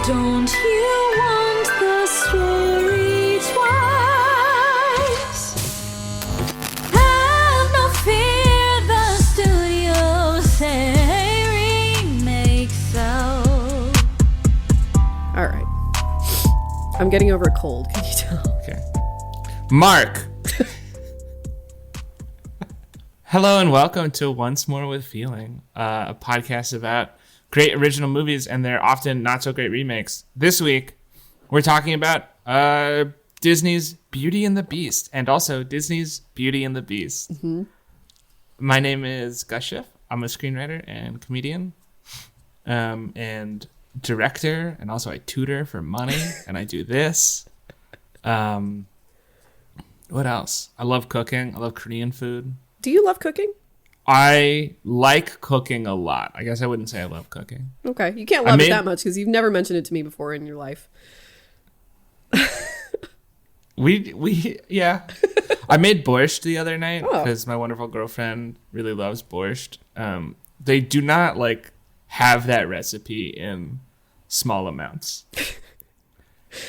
Don't you want the story twice? Have no fear, the studio say remake so. All right. I'm getting over a cold. Can you tell? Okay. Mark. Hello and welcome to Once More with Feeling, a podcast about great original movies and their often not so great remakes. This week, we're talking about Disney's Beauty and the Beast and also Disney's Beauty and the Beast. Mm-hmm. My name is Gus Schiff. I'm a screenwriter and comedian and director, and also I tutor for money, and I do this. What else? I love cooking. I love Korean food. Do you love cooking? I like cooking a lot. I guess I wouldn't say I love cooking. Okay. You can't love it that much because you've never mentioned it to me before in your life. Yeah. I made borscht the other night because my wonderful girlfriend really loves borscht. They do not have that recipe in small amounts.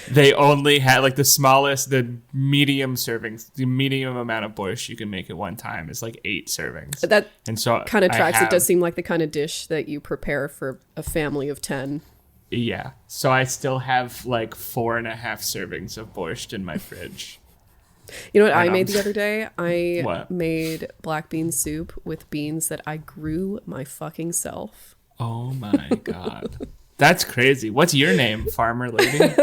They only had the medium servings. The medium amount of borscht you can make at one time is 8 servings. That kind of tracks. It does seem like the kind of dish that you prepare for a family of 10. Yeah. So I still have 4.5 servings of borscht in my fridge. You know what I made the other day? I What? made black bean soup with beans that I grew my fucking self. Oh my God. That's crazy. What's your name, farmer lady?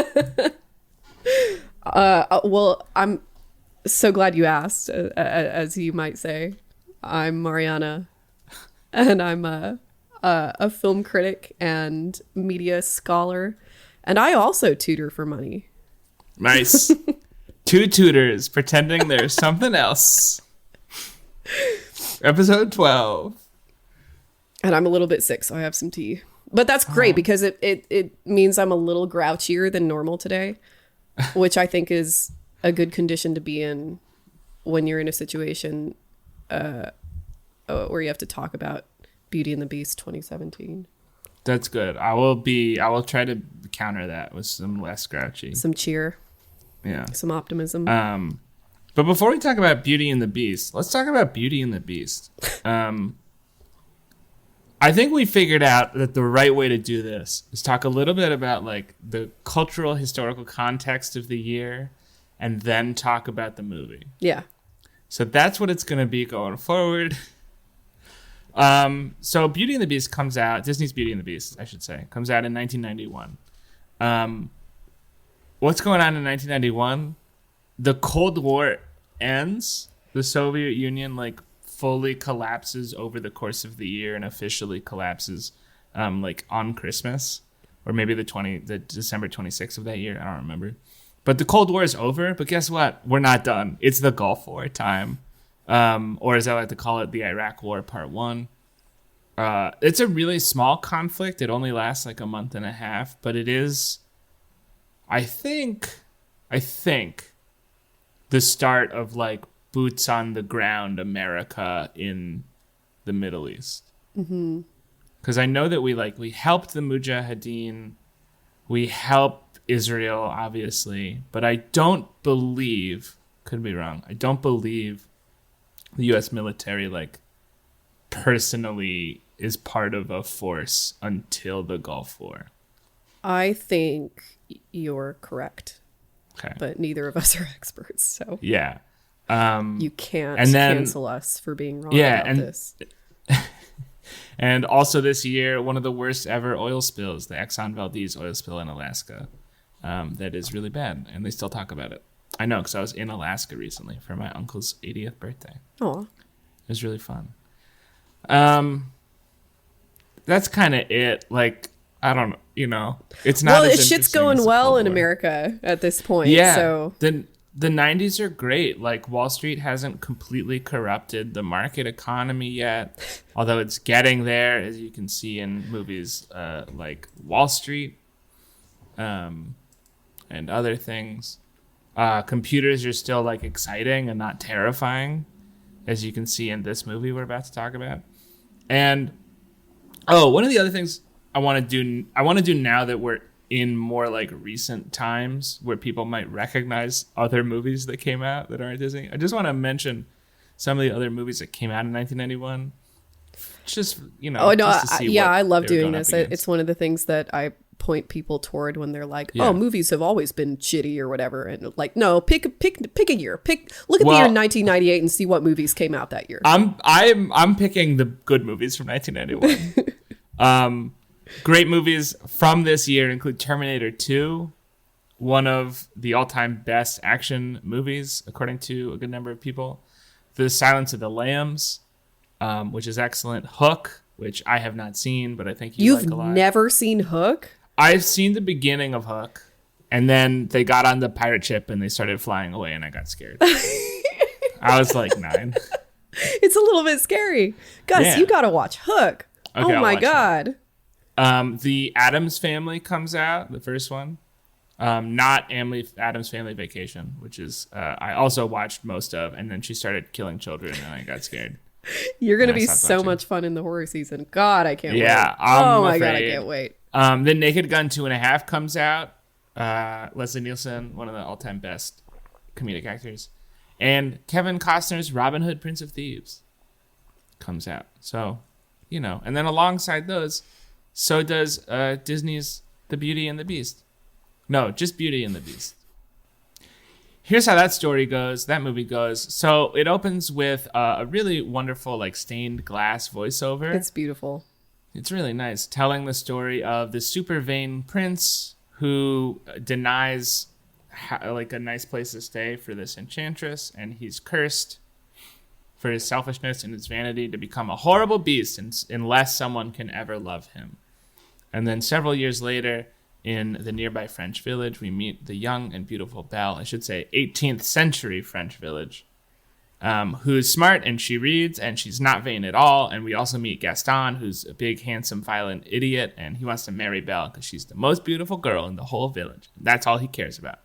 Well, I'm so glad you asked, as you might say. I'm Mariana, and I'm a film critic and media scholar, and I also tutor for money. Nice. 2 tutors pretending there's something else. Episode 12. And I'm a little bit sick, so I have some tea. But that's great because it means I'm a little grouchier than normal today, which I think is a good condition to be in when you're in a situation where you have to talk about Beauty and the Beast 2017. That's good. I will try to counter that with some less grouchy. Some cheer. Yeah. Some optimism. But before we talk about Beauty and the Beast, let's talk about Beauty and the Beast. I think we figured out that the right way to do this is talk a little bit about the cultural historical context of the year and then talk about the movie. Yeah. So that's what it's going to be going forward. So Beauty and the Beast comes out, Disney's Beauty and the Beast, I should say, comes out in 1991. What's going on in 1991? The Cold War ends. The Soviet Union fully collapses over the course of the year and officially collapses on Christmas, or maybe the December 26th of that year. I don't remember. But the Cold War is over. But guess what? We're not done. It's the Gulf War time, or as I like to call it, the Iraq War Part 1. It's a really small conflict. It only lasts a month and a half, but it is, I think, the start of boots on the ground America in the Middle East. Mm-hmm. Because I know that we helped the Mujahideen, we helped Israel, obviously, but I don't believe, could be wrong, I don't believe the U.S. military personally is part of a force until the Gulf War. I think you're correct. Okay. But neither of us are experts, so yeah. You can't cancel us for being wrong about this. And also this year, one of the worst ever oil spills, the Exxon Valdez oil spill in Alaska. That is really bad, and they still talk about it. I know, because I was in Alaska recently for my uncle's 80th birthday. Oh, it was really fun. That's kind of it. I don't know, it's not. Well, shit's going well in America at this point. Yeah. So the 90s are great. Wall Street hasn't completely corrupted the market economy yet, although it's getting there, as you can see in movies like Wall Street and other things. Computers are still exciting and not terrifying, as you can see in this movie we're about to talk about. And one of the other things I want to do now that we're in more like recent times where people might recognize other movies that came out that aren't Disney. I just want to mention some of the other movies that came out in 1991. Just, you know, Oh no, just to see what I love they were doing going up this. against. It's one of the things that I point people toward when they're like, Yeah. "Oh, movies have always been shitty or whatever," and like, no, pick a year. Look at the Well- year 1998 and see what movies came out that year. I'm picking the good movies from 1991. Great movies from this year include Terminator 2, one of the all-time best action movies, according to a good number of people. The Silence of the Lambs, which is excellent. Hook, which I have not seen, but I think You've like a lot. never seen Hook? I've seen the beginning of Hook, and then they got on the pirate ship and they started flying away, and I got scared. I was like 9. It's a little bit scary. Gus, Yeah. you gotta watch Hook. Okay, Oh I'll my watch god. The Addams Family comes out, the first one. Not Addams Family Vacation, which is I also watched most of, and then she started killing children, and I got scared. You're gonna I be stopped so watching. much fun in the horror season. God, I can't wait. Yeah, Oh I'm my god, I afraid. can't wait. The Naked Gun 2.5 comes out. Leslie Nielsen, one of the all-time best comedic actors, and Kevin Costner's Robin Hood, Prince of Thieves comes out. So, you know, and then alongside those, so does Disney's The Beauty and the Beast. No, just Beauty and the Beast. Here's how that story goes. That movie goes. So it opens with a really wonderful, like, stained glass voiceover. It's beautiful. It's really nice, telling the story of the super vain prince who denies like a nice place to stay for this enchantress, and he's cursed for his selfishness and his vanity to become a horrible beast unless someone can ever love him. And then several years later, in the nearby French village, we meet the young and beautiful Belle, I should say 18th century French village, who's smart and she reads and she's not vain at all. And we also meet Gaston, who's a big, handsome, violent idiot, and he wants to marry Belle because she's the most beautiful girl in the whole village. That's all he cares about.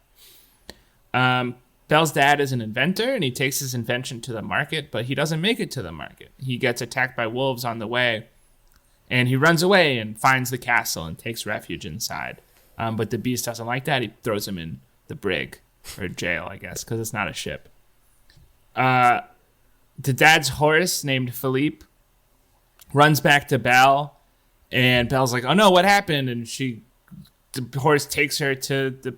Belle's dad is an inventor, and he takes his invention to the market, but he doesn't make it to the market. He gets attacked by wolves on the way, and he runs away and finds the castle and takes refuge inside. But the beast doesn't like that. He throws him in the brig, or jail, I guess, because it's not a ship. The dad's horse, named Philippe, runs back to Belle, and Belle's like, "Oh no, what happened?" And the horse takes her to the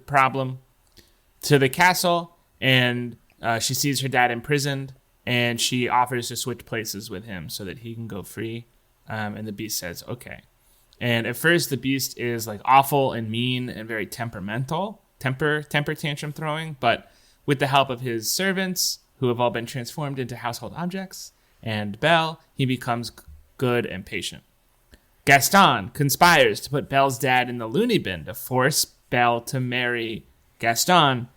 castle, and she sees her dad imprisoned, and she offers to switch places with him so that he can go free. And the beast says, okay. And at first, the beast is like awful and mean and very temperamental, temper tantrum throwing, but with the help of his servants, who have all been transformed into household objects, and Belle, he becomes good and patient. Gaston conspires to put Belle's dad in the loony bin to force Belle to marry Gaston.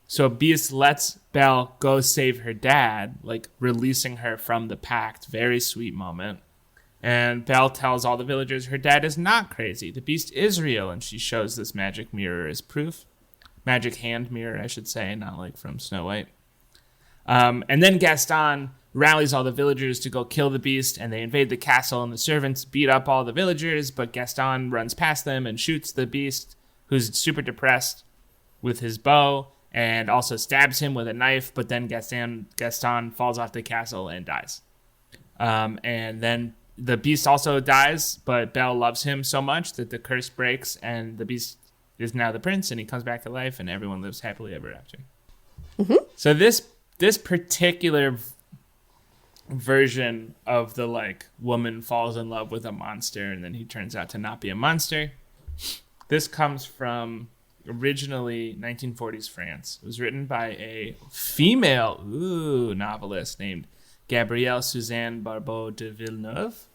So Beast lets Belle go save her dad, like releasing her from the pact. Very sweet moment. And Belle tells all the villagers her dad is not crazy. The Beast is real, and she shows this magic mirror as proof. Magic hand mirror, I should say, not like from Snow White. And then Gaston rallies all the villagers to go kill the Beast, and they invade the castle, and the servants beat up all the villagers, but Gaston runs past them and shoots the Beast, who's super depressed, with his bow, and also stabs him with a knife, but then Gaston falls off the castle and dies. And then the Beast also dies, but Belle loves him so much that the curse breaks, and the Beast is now the prince, and he comes back to life, and everyone lives happily ever after. Mm-hmm. So this particular version of the like woman falls in love with a monster, and then he turns out to not be a monster. This comes from originally 1940s France. It was written by a female novelist named Gabrielle Suzanne Barbeau de Villeneuve,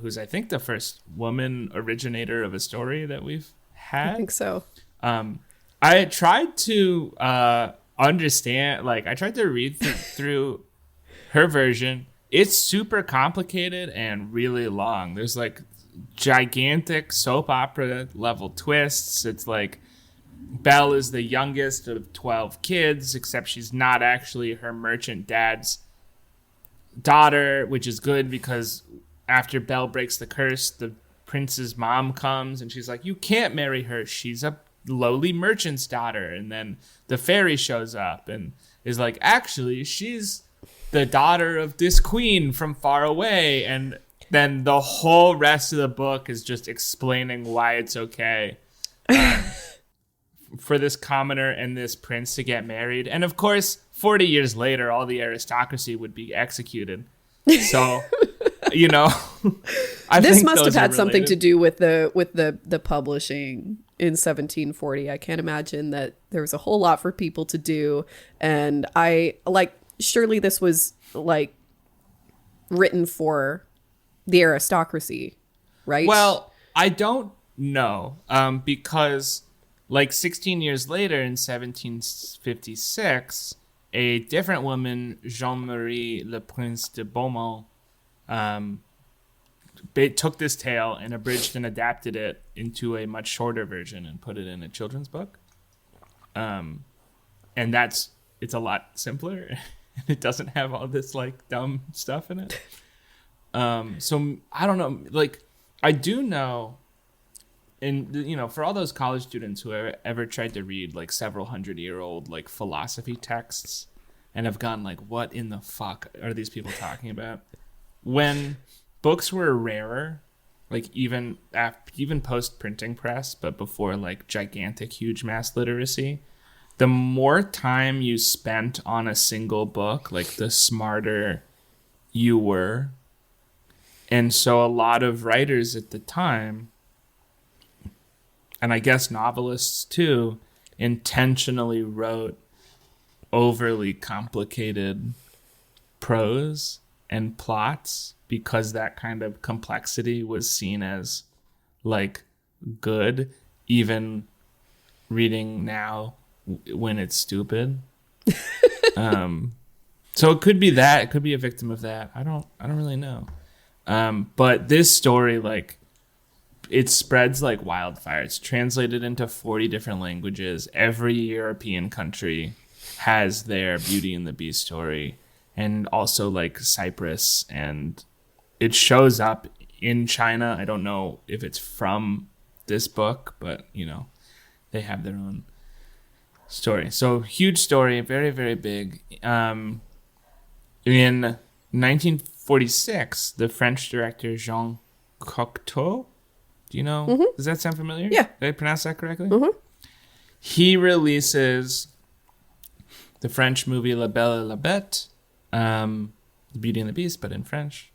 who's I think the first woman originator of a story that we've had. I think so. I tried to understand, like I tried to read through her version. It's super complicated and really long. There's like gigantic soap opera level twists. It's like Belle is the youngest of 12 kids, except she's not actually her merchant dad's daughter, which is good because after Belle breaks the curse, the prince's mom comes and she's like, you can't marry her. She's a lowly merchant's daughter. And then the fairy shows up and is like, actually, she's the daughter of this queen from far away. And then the whole rest of the book is just explaining why it's okay for this commoner and this prince to get married. And of course, 40 years later, all the aristocracy would be executed. So, you know, this must have had something to do with the publishing in 1740. I can't imagine that there was a whole lot for people to do. And surely this was like written for the aristocracy, right? Well, I don't know, because like 16 years later in 1756, a different woman, Jean-Marie Le Prince de Beaumont, took this tale and abridged and adapted it into a much shorter version and put it in a children's book. And it's a lot simpler and it doesn't have all this like dumb stuff in it. So I don't know, like I do know, and you know, for all those college students who have ever tried to read like several 100-year-old like philosophy texts and have gone like, what in the fuck are these people talking about? When books were rarer, like even post printing press, but before like gigantic, huge mass literacy, the more time you spent on a single book, like the smarter you were. And so a lot of writers at the time, and I guess novelists too, intentionally wrote overly complicated prose and plots because that kind of complexity was seen as like good, even reading now when it's stupid. So it could be that. It could be a victim of that. I don't really know. But this story, like, it spreads like wildfire. It's translated into 40 different languages. Every European country has their Beauty and the Beast story, and also like Cyprus, and it shows up in China. I don't know if it's from this book, but you know, they have their own story. So huge story, very, very big. In 1946, the French director Jean Cocteau, do you know? Mm-hmm. Does that sound familiar? Yeah. Did I pronounce that correctly? Mm-hmm. He releases the French movie La Belle et la Bête, The Beauty and the Beast, but in French,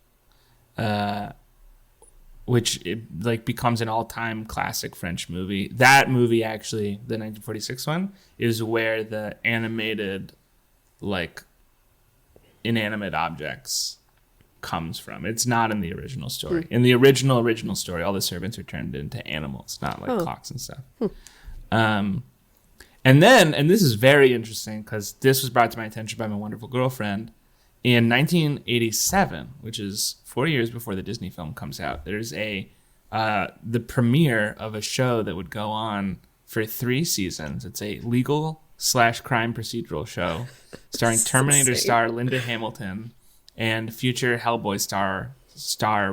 which it, like becomes an all-time classic French movie. That movie, actually, the 1946 one, is where the animated, like, inanimate objects comes from. It's not in the original story. In the original story, all the servants are turned into animals, not like clocks and stuff. And this is very interesting because this was brought to my attention by my wonderful girlfriend. In 1987, which is 4 years before the Disney film comes out, there's the premiere of a show that would go on for 3 seasons. It's a legal/crime procedural show starring Terminator star Linda Hamilton and future Hellboy star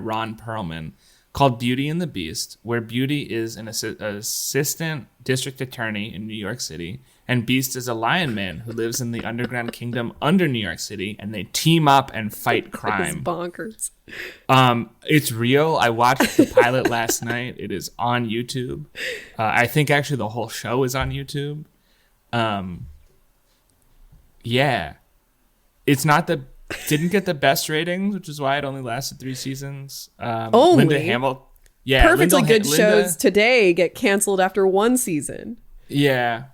Ron Perlman, called Beauty and the Beast, where Beauty is an assistant district attorney in New York City, and Beast is a lion man who lives in the underground kingdom under New York City, and they team up and fight crime. It's bonkers. It's real. I watched the pilot last night. It is on YouTube. I think actually the whole show is on YouTube. Yeah. It's not didn't get the best ratings, which is why it only lasted 3 seasons. Only? Linda Hamilton. Yeah, perfectly good shows today get canceled after 1 season. Yeah.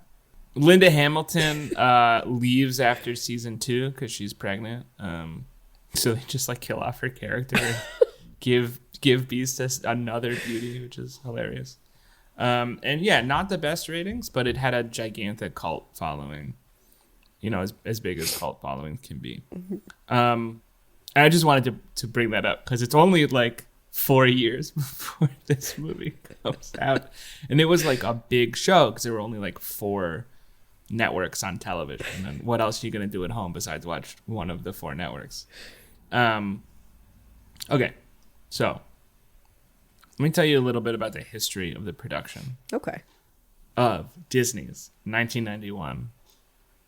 Linda Hamilton leaves after season 2 because she's pregnant. So they just like kill off her character and give Beast another beauty, which is hilarious. And yeah, not the best ratings, but it had a gigantic cult following. You know, as big as cult following can be. I just wanted to bring that up because it's only like 4 years before this movie comes out. And it was like a big show because there were only like 4 networks on television. And what else are you going to do at home besides watch one of the 4 networks? Okay, so Let me tell you a little bit about the history of the production Okay. of Disney's 1991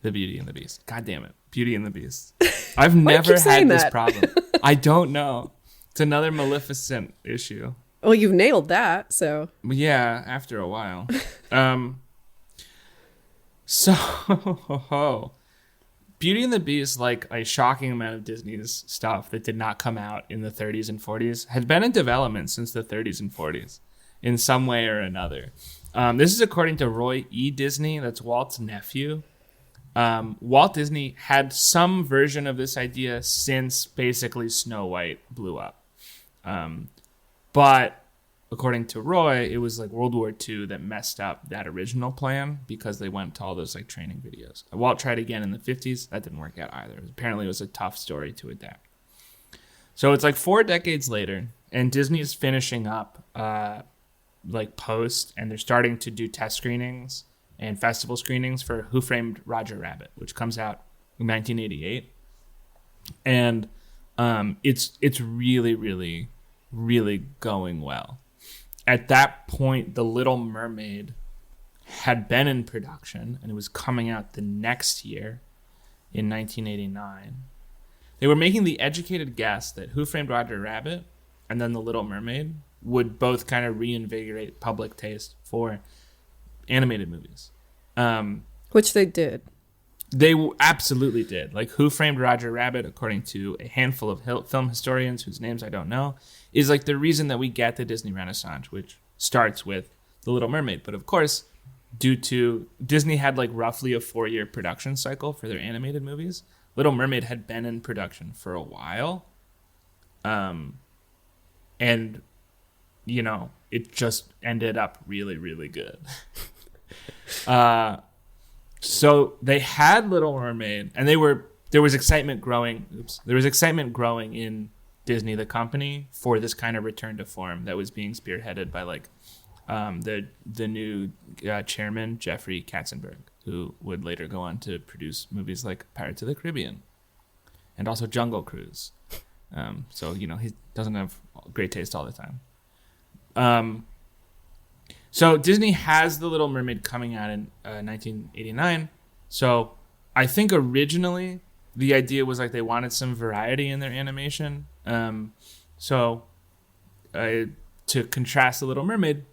The Beauty and the Beast. God damn it. Beauty and the Beast. I've never had this problem. I don't know. It's another Maleficent issue. Well, you've nailed that, so. Yeah, after a while. So Beauty and the Beast, like a shocking amount of Disney's stuff that did not come out in the 30s and 40s, had been in development since the 30s and 40s in some way or another. This is according to Roy E. Disney, that's Walt's nephew. Walt Disney had some version of this idea since basically Snow White blew up. But according to Roy, it was like World War II that messed up that original plan because they went to all those like training videos. Walt tried again in the 50s. That didn't work out either. Apparently it was a tough story to adapt. So it's like 4 decades later, and Disney is finishing up like post, and they're starting to do test screenings and festival screenings for Who Framed Roger Rabbit, which comes out in 1988. And it's really, really, really going well. At that point, The Little Mermaid had been in production, and it was coming out the next year in 1989. They were making the educated guess that Who Framed Roger Rabbit and then The Little Mermaid would both kind of reinvigorate public taste for animated movies. Which they did. They absolutely did. Like Who Framed Roger Rabbit, according to a handful of film historians whose names I don't know, is like the reason that we get the Disney Renaissance, which starts with The Little Mermaid. But of course, due to Disney had like roughly a 4-year production cycle for their animated movies, Little Mermaid had been in production for a while. And, you know, it just ended up really, really good. So they had Little Mermaid, and there was excitement growing. There was excitement growing in Disney, the company, for this kind of return to form that was being spearheaded by like the new chairman, Jeffrey Katzenberg, who would later go on to produce movies like Pirates of the Caribbean and also Jungle Cruise. So, you know, he doesn't have great taste all the time. So Disney has The Little Mermaid coming out in 1989. So I think originally the idea was like they wanted some variety in their animation. To contrast The Little Mermaid,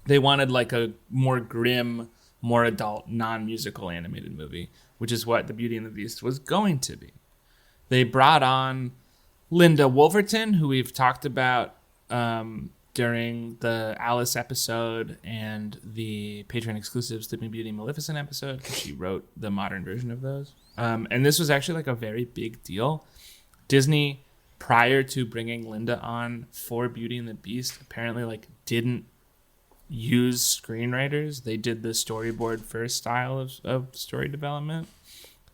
they wanted like a more grim, more adult, non-musical animated movie, which is what The Beauty and the Beast was going to be. They brought on Linda Wolverton, who we've talked about during the Alice episode and the Patreon exclusive Sleeping Beauty and Maleficent episode, because she wrote the modern version of those. And this was actually like a very big deal. Disney, prior to bringing Linda on for Beauty and the Beast, apparently like didn't use screenwriters. They did the storyboard first style of story development.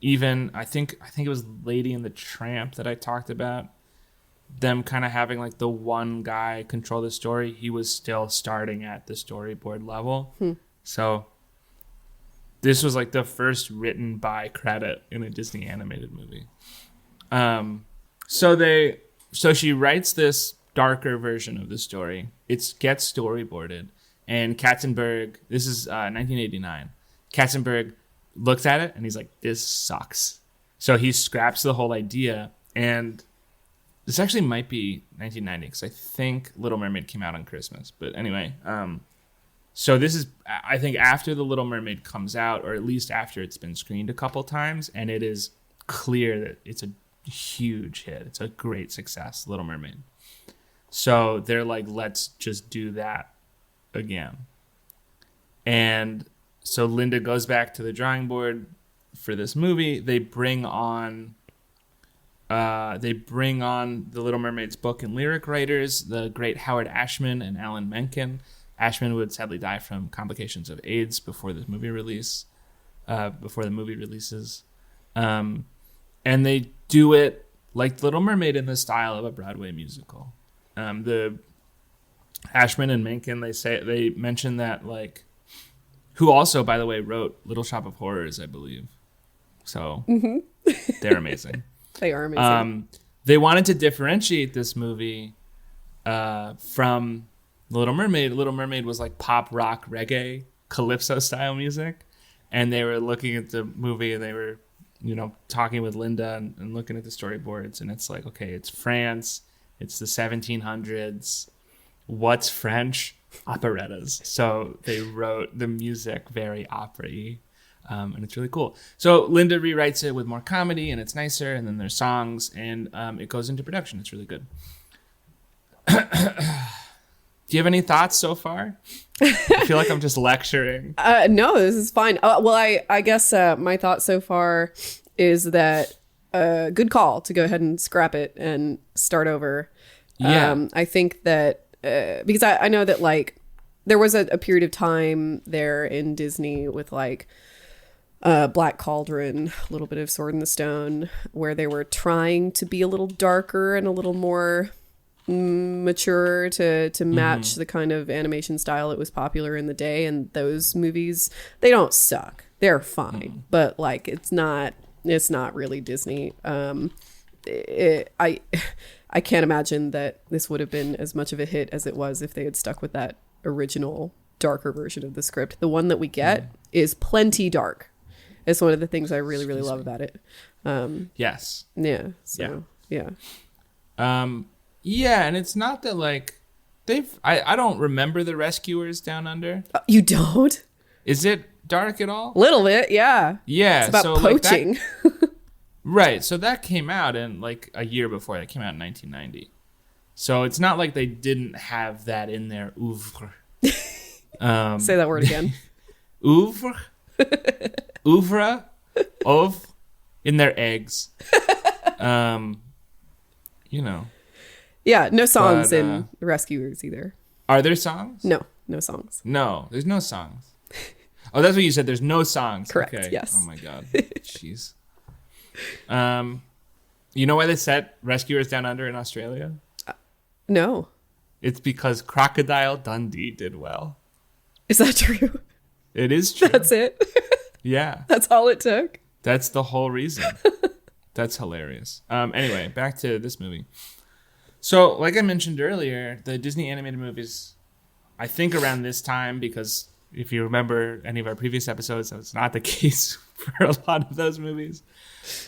Even I think it was Lady and the Tramp that I talked about, them kind of having like the one guy control the story. He was still starting at the storyboard level. So this was like the first written by credit in a Disney animated movie. So she writes this darker version of the story. It gets storyboarded, and Katzenberg, this is 1989. Katzenberg looks at it and he's like, this sucks. So he scraps the whole idea, and this actually might be 1990 because I think Little Mermaid came out on Christmas. But anyway, so this is, I think, after The Little Mermaid comes out, or at least after it's been screened a couple times, and it is clear that it's a huge hit. It's a great success, Little Mermaid. So they're like, let's just do that again. And so Linda goes back to the drawing board for this movie. They bring on The Little Mermaid's book and lyric writers, the great Howard Ashman and Alan Menken. Ashman would sadly die from complications of AIDS before the movie releases. And they do it like Little Mermaid in the style of a Broadway musical. The Ashman and Menken, they mention that, like, who also, by the way, wrote Little Shop of Horrors, I believe. So they're amazing. They are amazing. They wanted to differentiate this movie from The Little Mermaid was like pop rock reggae calypso style music, and they were looking at the movie and they were, talking with Linda and looking at the storyboards, and it's like, okay, it's France, it's the 1700s. What's French? Operettas. So they wrote the music very opera-y, and it's really cool. So Linda rewrites it with more comedy, and it's nicer, and then there's songs, and it goes into production. It's really good. Do you have any thoughts so far? I feel like I'm just lecturing. No, this is fine. Well, I guess my thought so far is that good call to go ahead and scrap it and start over. Yeah. I think that because I know that like there was a period of time there in Disney with like Black Cauldron, a little bit of Sword in the Stone, where they were trying to be a little darker and a little more mature to match the kind of animation style that was popular in the day. And those movies, they don't suck, they're fine, but like it's not really Disney. I can't imagine that this would have been as much of a hit as it was if they had stuck with that original darker version of the script. The one that we get is plenty dark. It's one of the things I really love about it. Yes. Yeah. So yeah. Yeah, and it's not that like I don't remember The Rescuers Down Under. You don't? Is it dark at all? Little bit, yeah. Yeah. It's about so poaching. Like right. So that came out in like a year before. That came out in 1990. So it's not like they didn't have that in their oeuvre. Say that word again. Oeuvre? Oeuvre? Of? In their eggs. Yeah, no songs in The Rescuers either. Are there songs? No songs. No, there's no songs. Oh, that's what you said. There's no songs. Correct, okay. yes. Oh my God. Jeez. You know why they set Rescuers Down Under in Australia? No. It's because Crocodile Dundee did well. Is that true? It is true. That's it? Yeah. That's all it took? That's the whole reason. That's hilarious. Anyway, back to this movie. So, like I mentioned earlier, the Disney animated movies, I think around this time, because if you remember any of our previous episodes, that's not the case for a lot of those movies.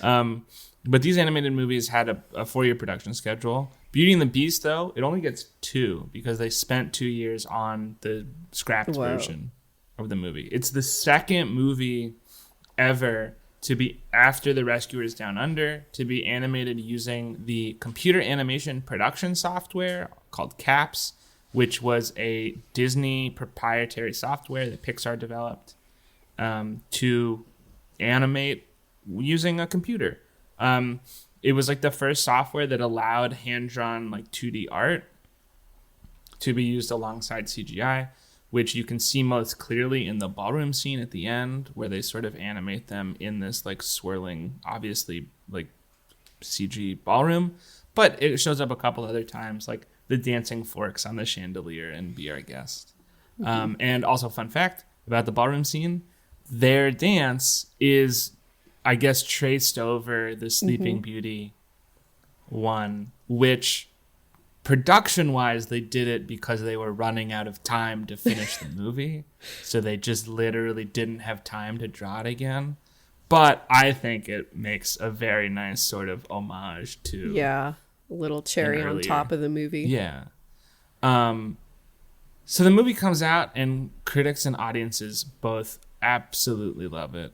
But these animated movies had a 4-year production schedule. Beauty and the Beast, though, it only gets 2 because they spent 2 years on the scrapped version of the movie. It's the second movie ever to be after The Rescuers Down Under, to be animated using the computer animation production software called CAPS, which was a Disney proprietary software that Pixar developed to animate using a computer. It was like the first software that allowed hand-drawn like 2D art to be used alongside CGI, which you can see most clearly in the ballroom scene at the end, where they sort of animate them in this like swirling, obviously like CG ballroom. But it shows up a couple other times, like the dancing forks on the chandelier and Be Our Guest. And also, fun fact about the ballroom scene, their dance is, I guess, traced over the Sleeping Beauty one, which production-wise, they did it because they were running out of time to finish the movie. So they just literally didn't have time to draw it again. But I think it makes a very nice sort of homage to... Yeah, a little cherry on top of the movie. Yeah. So the movie comes out, and critics and audiences both absolutely love it.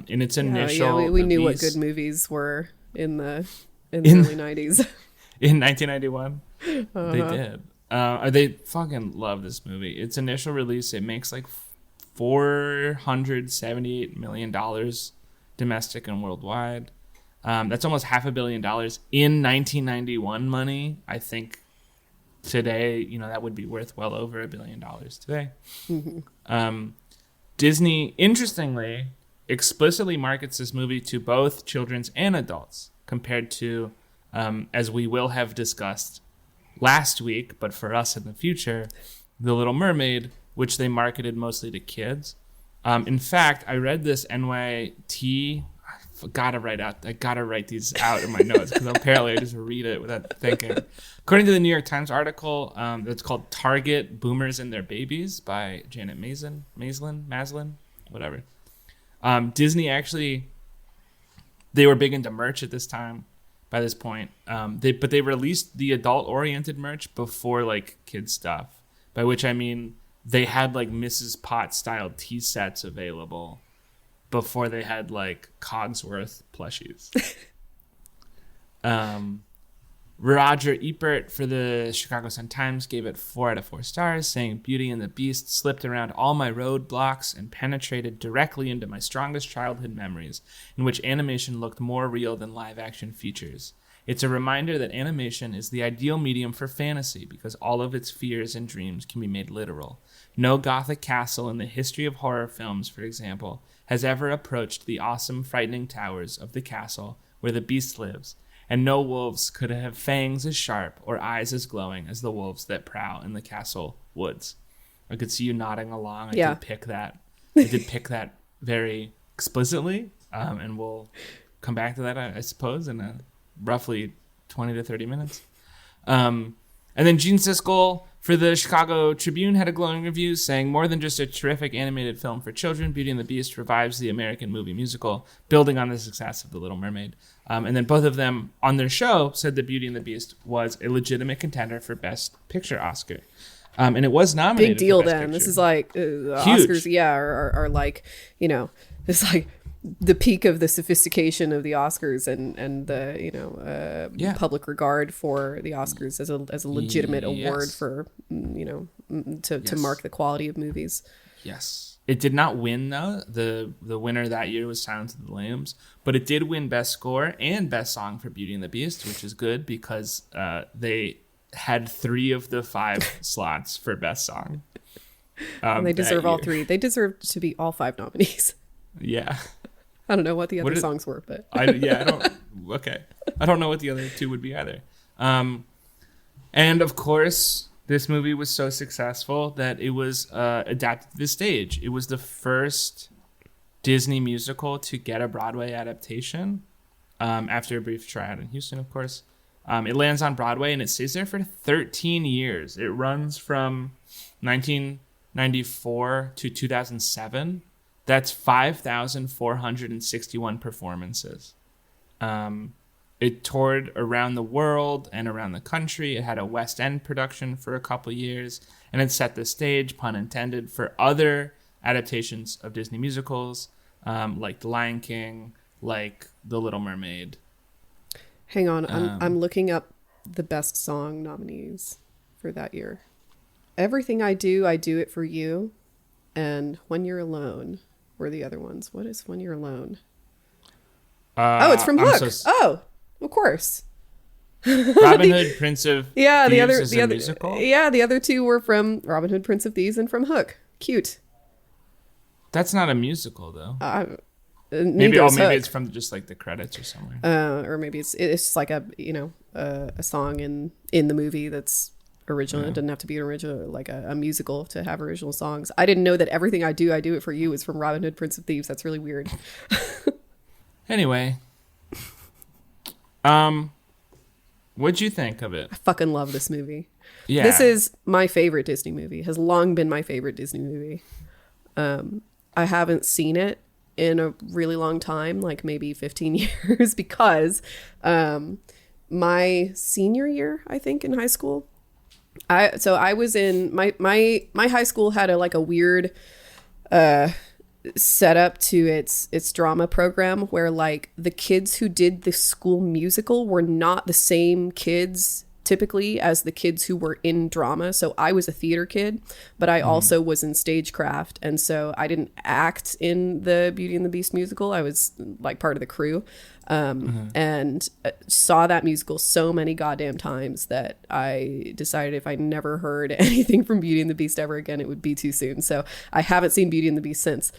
In its initial we knew what good movies were in the early 90s. In 1991, they did. They fucking love this movie. Its initial release, it makes like $478 million domestic and worldwide. That's almost $500 million in 1991 money. I think today, that would be worth well over $1 billion today. Disney, interestingly, explicitly markets this movie to both children's and adults, compared to, as we will have discussed last week, but for us in the future, The Little Mermaid, which they marketed mostly to kids. In fact, I read this NYT, I gotta write these out in my notes because apparently I just read it without thinking. According to the New York Times article, that's called "Target Boomers and Their Babies" by Janet Maslin, whatever. Disney actually, they were big into merch at this time. By this point, they released the adult-oriented merch before like kids stuff. By which I mean they had like Mrs. Potts style tea sets available before they had like Cogsworth plushies. Roger Ebert for the Chicago Sun-Times gave it 4 out of 4 stars, saying Beauty and the Beast slipped around all my roadblocks and penetrated directly into my strongest childhood memories, in which animation looked more real than live-action features. It's a reminder that animation is the ideal medium for fantasy because all of its fears and dreams can be made literal. No Gothic castle in the history of horror films, for example, has ever approached the awesome, frightening towers of the castle where the beast lives, and no wolves could have fangs as sharp or eyes as glowing as the wolves that prowl in the castle woods. I could see you nodding along. I did pick that. I did pick that very explicitly, and we'll come back to that, I suppose, in roughly 20 to 30 minutes. And then Gene Siskel for the Chicago Tribune had a glowing review saying, more than just a terrific animated film for children, Beauty and the Beast revives the American movie musical, building on the success of The Little Mermaid. And then both of them on their show said that Beauty and the Beast was a legitimate contender for Best Picture Oscar. And it was nominated. Big deal for Best then. Picture. This is like Oscars, are like, it's like the peak of the sophistication of the Oscars and the public regard for the Oscars as a legitimate award for to mark the quality of movies. Yes. It did not win though. The winner that year was Silence of the Lambs, but it did win Best Score and Best Song for Beauty and the Beast, which is good because they had 3 of the 5 slots for Best Song. And they deserve all 3. They deserve to be all 5 nominees. Yeah. I don't know what the other songs were, but I don't know what the other 2 would be either. And of course, this movie was so successful that it was adapted to the stage. It was the first Disney musical to get a Broadway adaptation after a brief tryout in Houston, of course. It lands on Broadway and it stays there for 13 years. It runs from 1994 to 2007. That's 5,461 performances. It toured around the world and around the country. It had a West End production for a couple years, and it set the stage, pun intended, for other adaptations of Disney musicals, like The Lion King, like The Little Mermaid. Hang on, I'm looking up the Best Song nominees for that year. Everything I Do It For You, and When You're Alone were the other ones. What is When You're Alone? It's from Hook. Of course. Robin Hood, Prince of Thieves is a musical? Yeah, the other 2 were from Robin Hood, Prince of Thieves, and from Hook. Cute. That's not a musical, though. Maybe it's from just like the credits or somewhere. Or maybe it's just like a song in the movie that's original. It doesn't have to be an original, like a musical to have original songs. I didn't know that Everything I Do It For You is from Robin Hood, Prince of Thieves. That's really weird. Anyway, what'd you think of it? I fucking love this movie. Yeah, this is my favorite Disney movie. Has long been my favorite Disney movie. I haven't seen it in a really long time, like maybe 15 years, because my senior year, I think, in high school. I was in my high school had a weird set up to its drama program where like the kids who did the school musical were not the same kids typically as the kids who were in drama. So I was a theater kid, but I also was in stagecraft, and so I didn't act in the Beauty and the Beast musical. I was like part of the crew, and saw that musical so many goddamn times that I decided if I never heard anything from Beauty and the Beast ever again, it would be too soon. So I haven't seen Beauty and the Beast since.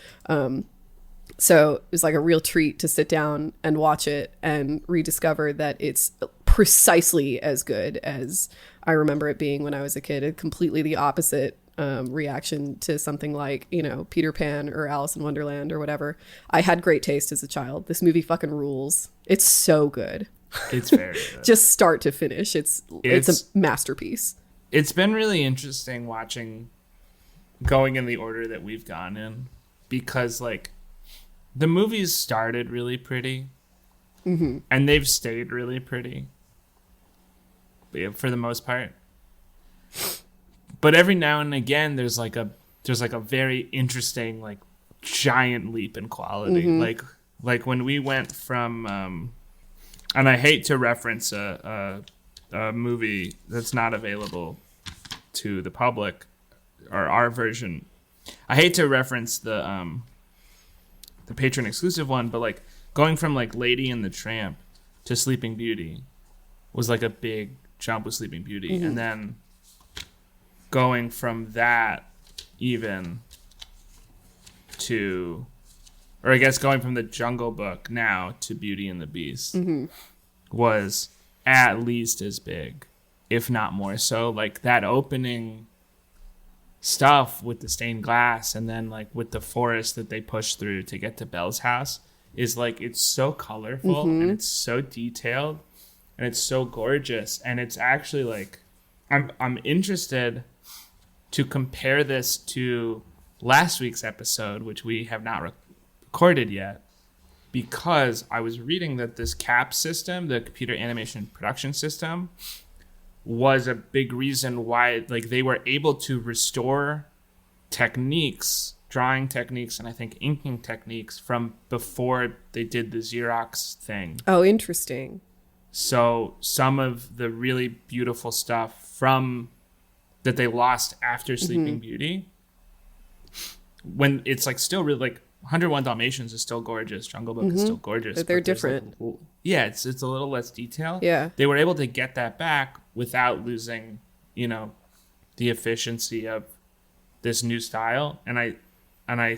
So it was like a real treat to sit down and watch it and rediscover that it's precisely as good as I remember it being when I was a kid. It's completely the opposite reaction to something like, you know, Peter Pan or Alice in Wonderland or whatever. I had great taste as a child. This movie fucking rules. It's so good. It's very good. Just start to finish. It's a masterpiece. It's been really interesting going in the order that we've gone in, because like the movies started really pretty, and they've stayed really pretty, for the most part. But every now and again, there's like a very interesting, like, giant leap in quality. Like when we went from, and I hate to reference a movie that's not available to the public, or our version. I hate to reference the patron exclusive one, but like going from like Lady and the Tramp to Sleeping Beauty was like a big jump with Sleeping Beauty, and then going from that even to, or I guess going from the Jungle Book now to Beauty and the Beast was at least as big, if not more so. Like that opening stuff with the stained glass, and then like with the forest that they push through to get to Belle's house, is like, it's so colorful and it's so detailed and it's so gorgeous. And it's actually like, I'm interested to compare this to last week's episode, which we have not recorded yet, because I was reading that this CAP system, the computer animation production system, was a big reason why like they were able to restore techniques, drawing techniques, and I think inking techniques from before they did the Xerox thing. Oh, interesting. So some of the really beautiful stuff from that they lost after Sleeping Beauty, when it's like still really like 101 Dalmatians is still gorgeous, Jungle Book is still gorgeous, but they're there's, different. like, yeah, it's a little less detail. Yeah, they were able to get that back without losing, you know, the efficiency of this new style, and I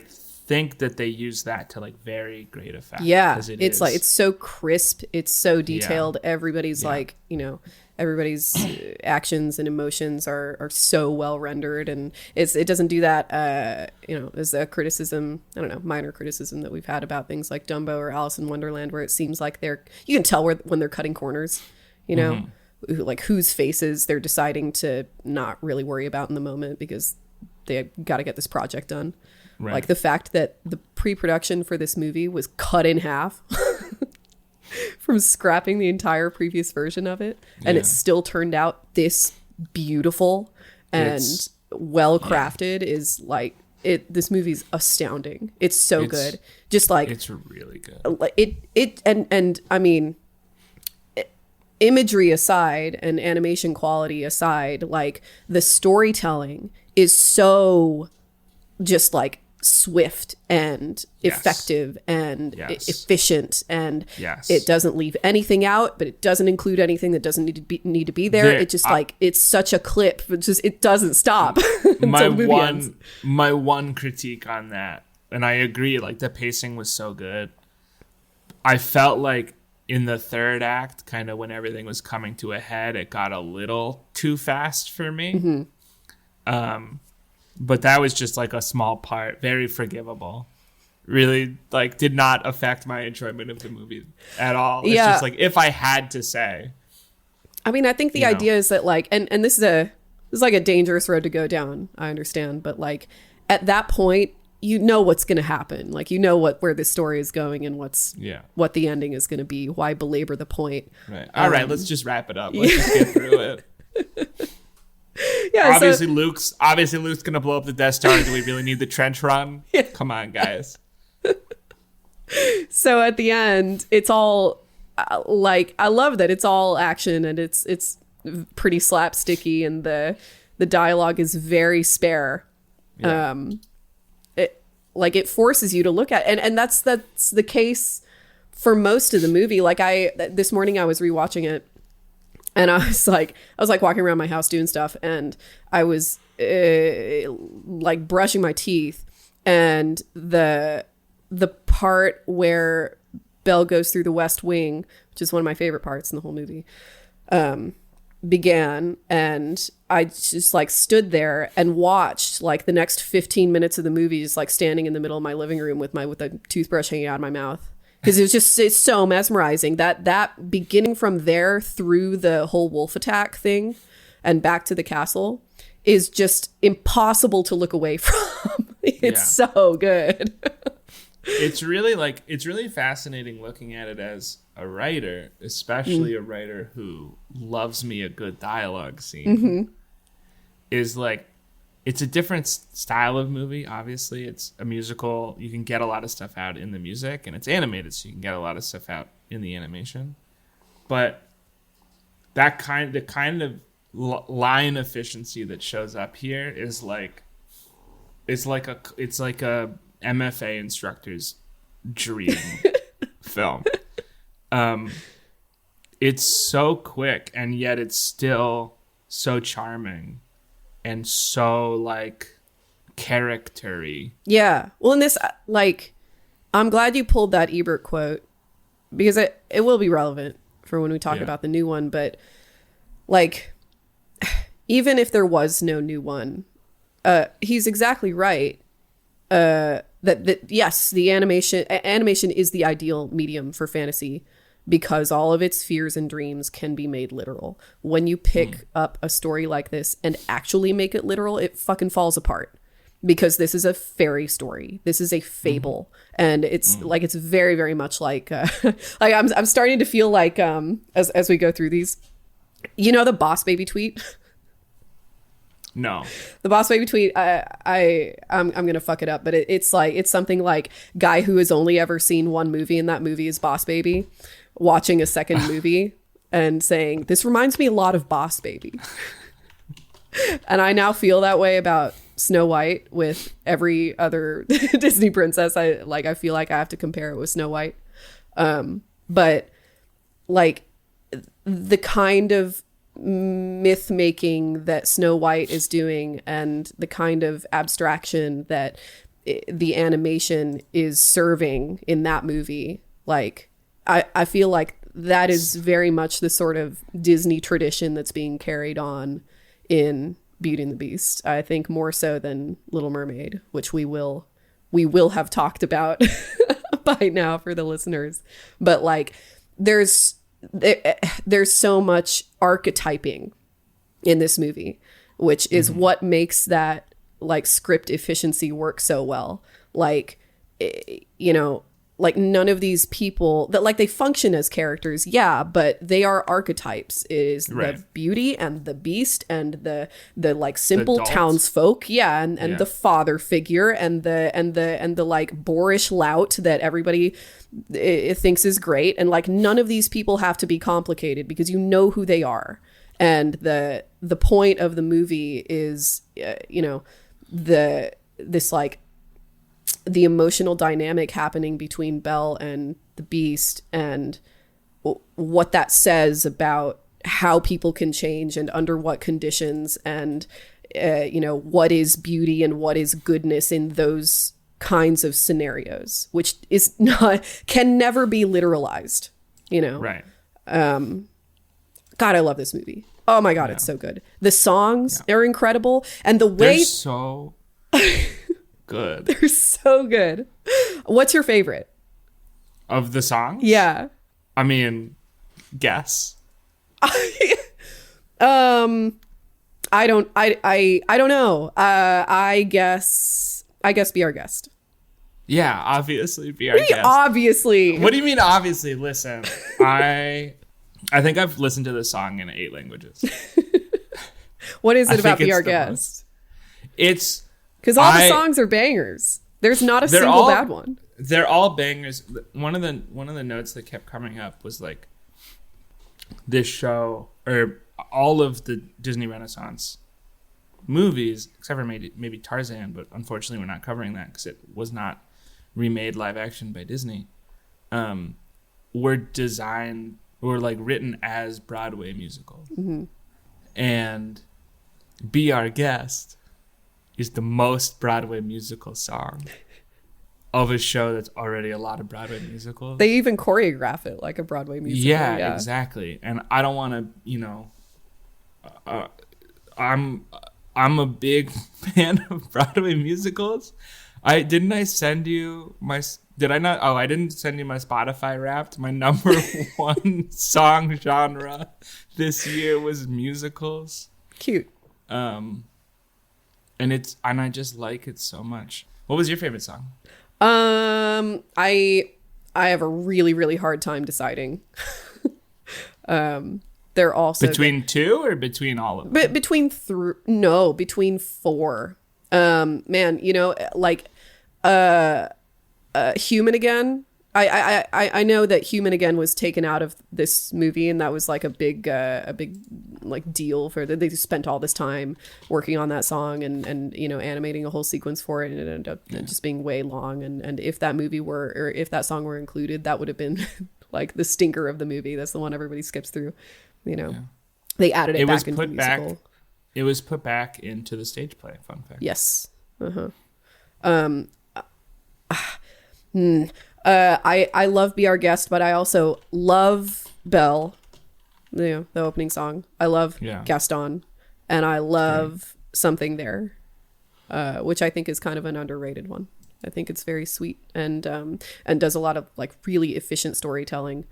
think that they use that to like very great effect. Yeah, it's like, it's so crisp, it's so detailed. Yeah. Everybody's like, you know, everybody's actions and emotions are so well rendered, and it doesn't do that, you know, as a criticism, I don't know, minor criticism that we've had about things like Dumbo or Alice in Wonderland, where it seems like you can tell when they're cutting corners, you know, like whose faces they're deciding to not really worry about in the moment because they got to get this project done. Right. Like the fact that the pre-production for this movie was cut in half from scrapping the entire previous version of it, and it still turned out this beautiful and well crafted, is like this movie's astounding. It's so good. Just like, it's really good. And I mean, imagery aside and animation quality aside, like the storytelling is so just like swift and effective and efficient, and it doesn't leave anything out, but it doesn't include anything that doesn't need to be there. It just like, it's such a clip, it doesn't stop. my one critique on that, and I agree, like the pacing was so good, I felt like in the third act, kind of when everything was coming to a head, it got a little too fast for me. But that was just like a small part, very forgivable. Really, like, did not affect my enjoyment of the movie at all. It's just like, if I had to say. I mean, I think the idea is that like, and this is like a dangerous road to go down, I understand, but like at that point, you know what's going to happen. Like, you know where this story is going and what the ending is going to be. Why belabor the point? Right. All right, let's just wrap it up. Let's just get through it. Yeah, obviously Luke's gonna blow up the Death Star. Do we really need the trench run? Yeah. Come on, guys. So at the end, it's all like, I love that it's all action and it's pretty slapsticky, and the dialogue is very spare. Yeah. It forces you to look at, and that's the case for most of the movie. Like this morning I was rewatching it, and I was like walking around my house doing stuff, and I was like brushing my teeth, and the part where Belle goes through the West Wing, which is one of my favorite parts in the whole movie, began, and I just like stood there and watched like the next 15 minutes of the movie, just like standing in the middle of my living room with a toothbrush hanging out of my mouth, because it's so mesmerizing that beginning from there through the whole wolf attack thing and back to the castle is just impossible to look away from. It's so good. It's really fascinating looking at it as a writer, especially a writer who loves me a good dialogue scene. Is like, it's a different style of movie. Obviously, it's a musical. You can get a lot of stuff out in the music, and it's animated, so you can get a lot of stuff out in the animation. But the kind of line efficiency that shows up here is like, it's like a MFA instructor's dream film. It's so quick, and yet it's still so charming and so like character-y. Yeah. Well, in this, like, I'm glad you pulled that Ebert quote, because it will be relevant for when we talk about the new one. But like, even if there was no new one, he's exactly right. That yes, the animation is the ideal medium for fantasy, because all of its fears and dreams can be made literal. When you pick up a story like this and actually make it literal, it fucking falls apart, because this is a fairy story. This is a fable. And it's like, it's very, very much like, like I'm starting to feel like, as we go through these, you know, the Boss Baby tweet. No. The Boss Baby tweet, I'm gonna fuck it up, but it's something like, guy who has only ever seen one movie, and that movie is Boss Baby, watching a second movie and saying, this reminds me a lot of Boss Baby. And I now feel that way about Snow White with every other Disney princess. I feel like I have to compare it with Snow White. But like, the kind of myth making that Snow White is doing, and the kind of abstraction that the animation is serving in that movie, like, I feel like that is very much the sort of Disney tradition that's being carried on in Beauty and the Beast. I think more so than Little Mermaid, which we will have talked about by now for the listeners. But like, there's so much archetyping in this movie, which is what makes that like script efficiency work so well. Like, you know, like, none of these people that, like, they function as characters, yeah, but they are archetypes. It is the Beauty and the Beast and the like simple townsfolk, yeah, and the father figure and the like boorish lout that everybody thinks is great. And like, none of these people have to be complicated, because you know who they are. And the point of the movie is, you know, this like, the emotional dynamic happening between Belle and the Beast, and what that says about how people can change and under what conditions, and you know, what is beauty and what is goodness in those kinds of scenarios, which is can never be literalized, you know. Right. God, I love this movie. Oh my God, it's so good. The songs are incredible, and the way they're so good. They're so good. What's your favorite of the songs? Yeah. I mean, guess. I don't know. I guess Be Our Guest. Yeah, obviously Be Our Guest. Obviously. What do you mean obviously? Listen, I think I've listened to this song in 8 languages. What is it about Be Our Guest? It's because all the songs are bangers. There's not a single bad one. They're all bangers. One of the notes that kept coming up was like, this show, or all of the Disney Renaissance movies, except for maybe Tarzan, but unfortunately we're not covering that because it was not remade live action by Disney, were like written as Broadway musicals. Mm-hmm. And Be Our Guest is the most Broadway musical song of a show that's already a lot of Broadway musicals. They even choreograph it like a Broadway musical. Yeah, exactly. And I don't want to, I'm a big fan of Broadway musicals. I send you my did I not? Oh, I didn't send you my Spotify Wrapped. My number one song genre this year was musicals. Cute. And I just like it so much. What was your favorite song? I have a really, really hard time deciding. They're also between two or between all of them? Between four. Man, like Human Again. I know that Human Again was taken out of this movie, and that was like a big like deal for they spent all this time working on that song and animating a whole sequence for it, and it ended up just being way long. And if that song were included, that would have been like the stinker of the movie. That's the one everybody skips through. They added it back into the musical. It was put back into the stage play. Fun fact. Yes. I love Be Our Guest, but I also love Belle, the opening song. I love Gaston, and I love Something There, which I think is kind of an underrated one. I think it's very sweet and does a lot of like really efficient storytelling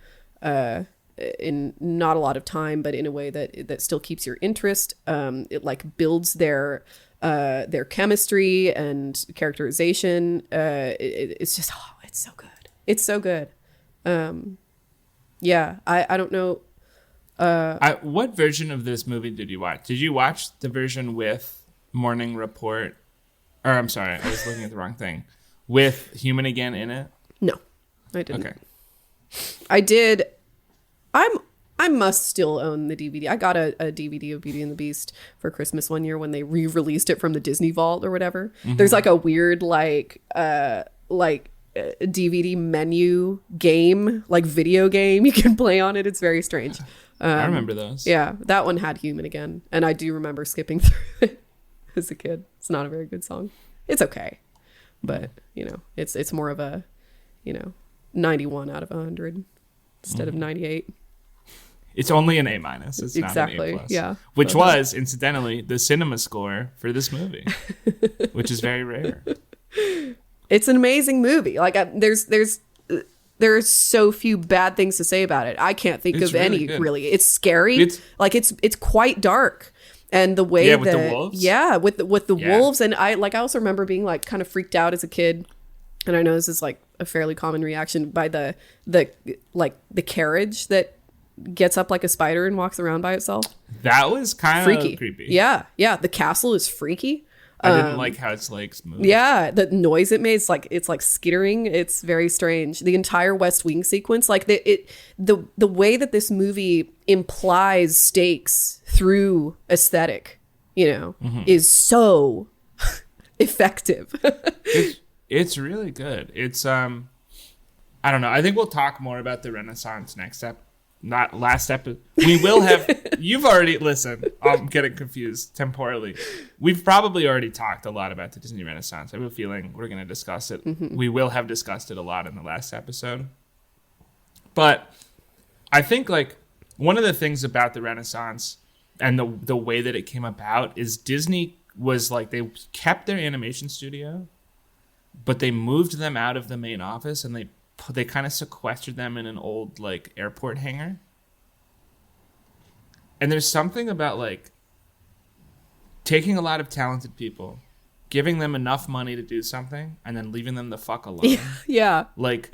in not a lot of time, but in a way that still keeps your interest. It like builds their chemistry and characterization. It's just it's so good. It's so good. I don't know. What version of this movie did you watch? Did you watch the version with Morning Report? Or I'm sorry, I was looking at the wrong thing. With Human Again in it? No, I didn't. Okay. I did. I must still own the DVD. I got a DVD of Beauty and the Beast for Christmas one year when they re-released it from the Disney Vault or whatever. Mm-hmm. There's like a weird DVD menu game, like video game you can play on it. It's very strange. I remember those. Yeah, that one had Human Again, and I do remember skipping through it as a kid. It's not a very good song. It's okay, but it's more of a 91 out of 100 instead of 98. It's only an A-. It's exactly, not an A+. Yeah. Which was, incidentally, the cinema score for this movie, which is very rare. It's an amazing movie. Like there's so few bad things to say about it. I can't think of any good. Really. It's scary. It's quite dark. And the way with the wolves. Yeah, with the wolves. And I also remember being like kind of freaked out as a kid. And I know this is like a fairly common reaction by the carriage that gets up like a spider and walks around by itself. That was kind freaky. Of creepy. Yeah. The castle is freaky. I didn't like how its legs moved. Yeah, the noise it made, it's like skittering. It's very strange. The entire West Wing sequence, like the way that this movie implies stakes through aesthetic, is so effective. It's really good. It's I don't know. I think we'll talk more about the Renaissance next episode. Not last episode. We will have. You've already listened. I'm getting confused temporally. We've probably already talked a lot about the Disney Renaissance. I have a feeling we're going to discuss it. Mm-hmm. We will have discussed it a lot in the last episode. But I think like one of the things about the Renaissance and the way that it came about is Disney was like they kept their animation studio, but they moved them out of the main office and they kind of sequestered them in an old like airport hangar. And there's something about like taking a lot of talented people, giving them enough money to do something, and then leaving them the fuck alone. Yeah. Like,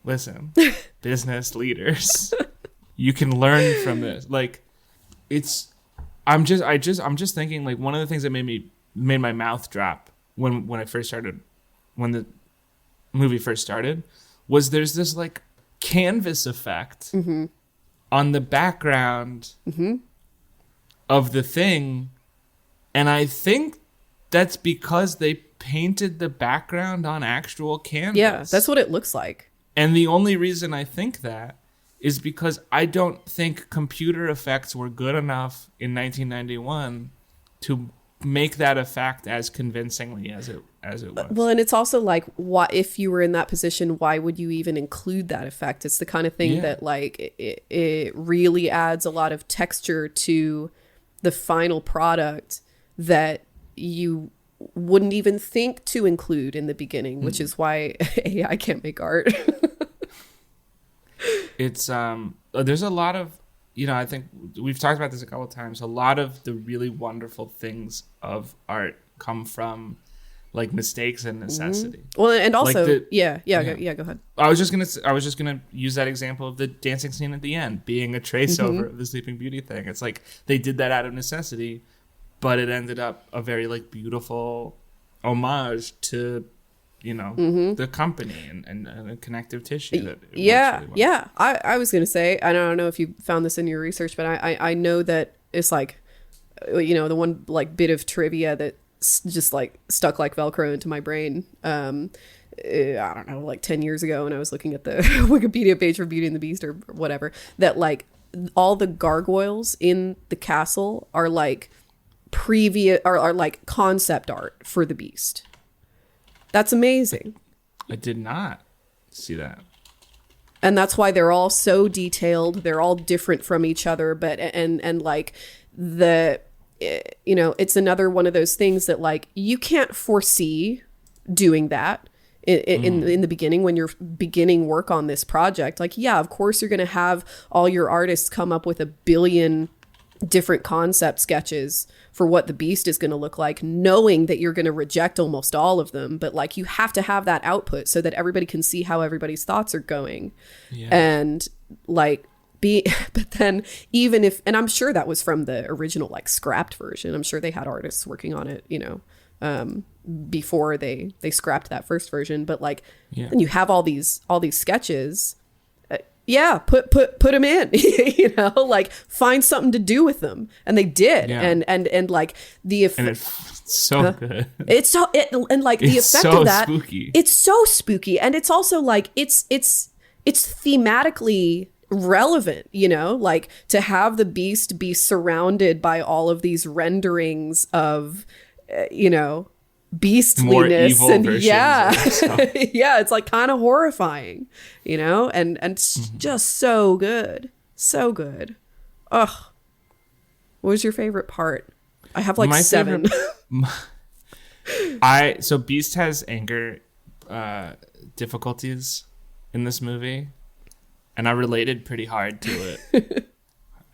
listen, business leaders, you can learn from this. Like, I'm just thinking like one of the things that made my mouth drop when the movie first started was there's this like canvas effect on the background of the thing, and I think that's because they painted the background on actual canvas. Yeah, that's what it looks like. And the only reason I think that is because I don't think computer effects were good enough in 1991 to make that effect as convincingly as as it was. Well, and it's also like, why, if you were in that position, why would you even include that effect? It's the kind of thing that like it really adds a lot of texture to the final product that you wouldn't even think to include in the beginning, which is why AI can't make art. It's there's a lot of, I think we've talked about this a couple of times. A lot of the really wonderful things of art come from like mistakes and necessity. Well, and also, like go ahead. I was just gonna use that example of the dancing scene at the end being a trace over of the Sleeping Beauty thing. It's like they did that out of necessity, but it ended up a very like beautiful homage to the company and a connective tissue that it works really well. I was gonna say, I don't know if you found this in your research, but I know that it's like, the one like bit of trivia that just like stuck like Velcro into my brain. I don't know, like 10 years ago when I was looking at the Wikipedia page for Beauty and the Beast or whatever, that like all the gargoyles in the castle are like are like concept art for the Beast. That's amazing. I did not see that. And that's why they're all so detailed. They're all different from each other, but and like it's another one of those things that like you can't foresee doing that in the beginning when you're beginning work on this project. Like, yeah, of course you're going to have all your artists come up with a billion different concept sketches for what the Beast is going to look like, knowing that you're going to reject almost all of them, but like you have to have that output so that everybody can see how everybody's thoughts are going. And like but then even if, and I'm sure that was from the original like scrapped version, I'm sure they had artists working on it before they scrapped that first version, but like and you have all these sketches. Put them in, like find something to do with them. And they did. And like the effect. And it's so good. It's so, and like the effect so of that. Spooky. It's so spooky. And it's also like, it's thematically relevant, like to have the Beast be surrounded by all of these renderings of, beastliness and it's like kind of horrifying, and it's just so good. Ugh. What was your favorite part? I have like 7. So Beast has anger difficulties in this movie, and I related pretty hard to it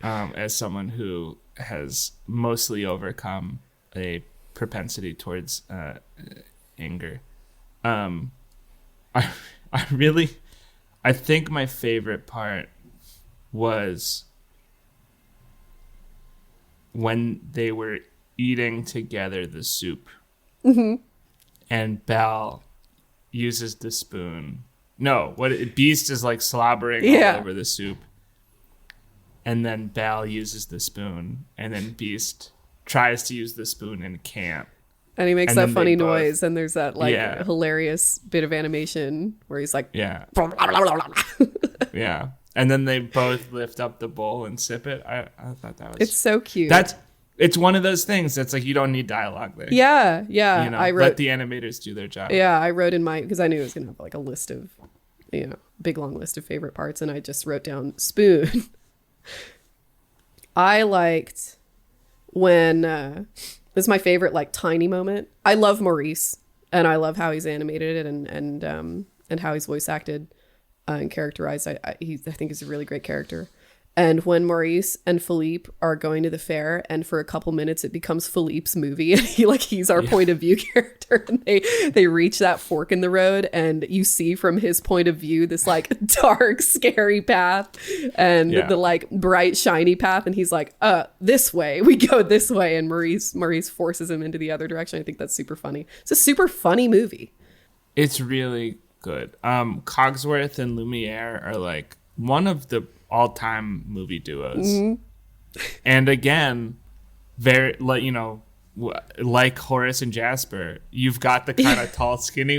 as someone who has mostly overcome a propensity towards anger. I think my favorite part was when they were eating together the soup, and Belle uses the spoon. Beast is like slobbering all over the soup, and then Belle uses the spoon, and then Beast tries to use the spoon and can't. And he makes that funny noise, and there's that like hilarious bit of animation where he's like, yeah. And then they both lift up the bowl and sip it. I thought that was... It's so cute. It's one of those things that's like, you don't need dialogue there. Yeah. Let the animators do their job. Yeah, I wrote in because I knew it was going to have like a list of, big long list of favorite parts, and I just wrote down spoon. I liked when this is my favorite like tiny moment. I love Maurice, and I love how he's animated and how he's voice acted and characterized. I think he's a really great character. And when Maurice and Philippe are going to the fair, and for a couple minutes it becomes Philippe's movie, and he's our point of view character, and they reach that fork in the road, and you see from his point of view this like dark, scary path, and the like bright, shiny path, and he's like, this way, we go this way, and Maurice forces him into the other direction. I think that's super funny. It's a super funny movie. It's really good. Cogsworth and Lumiere are like one of the all-time movie duos, and again, very like Horace and Jasper, you've got the kind of tall, skinny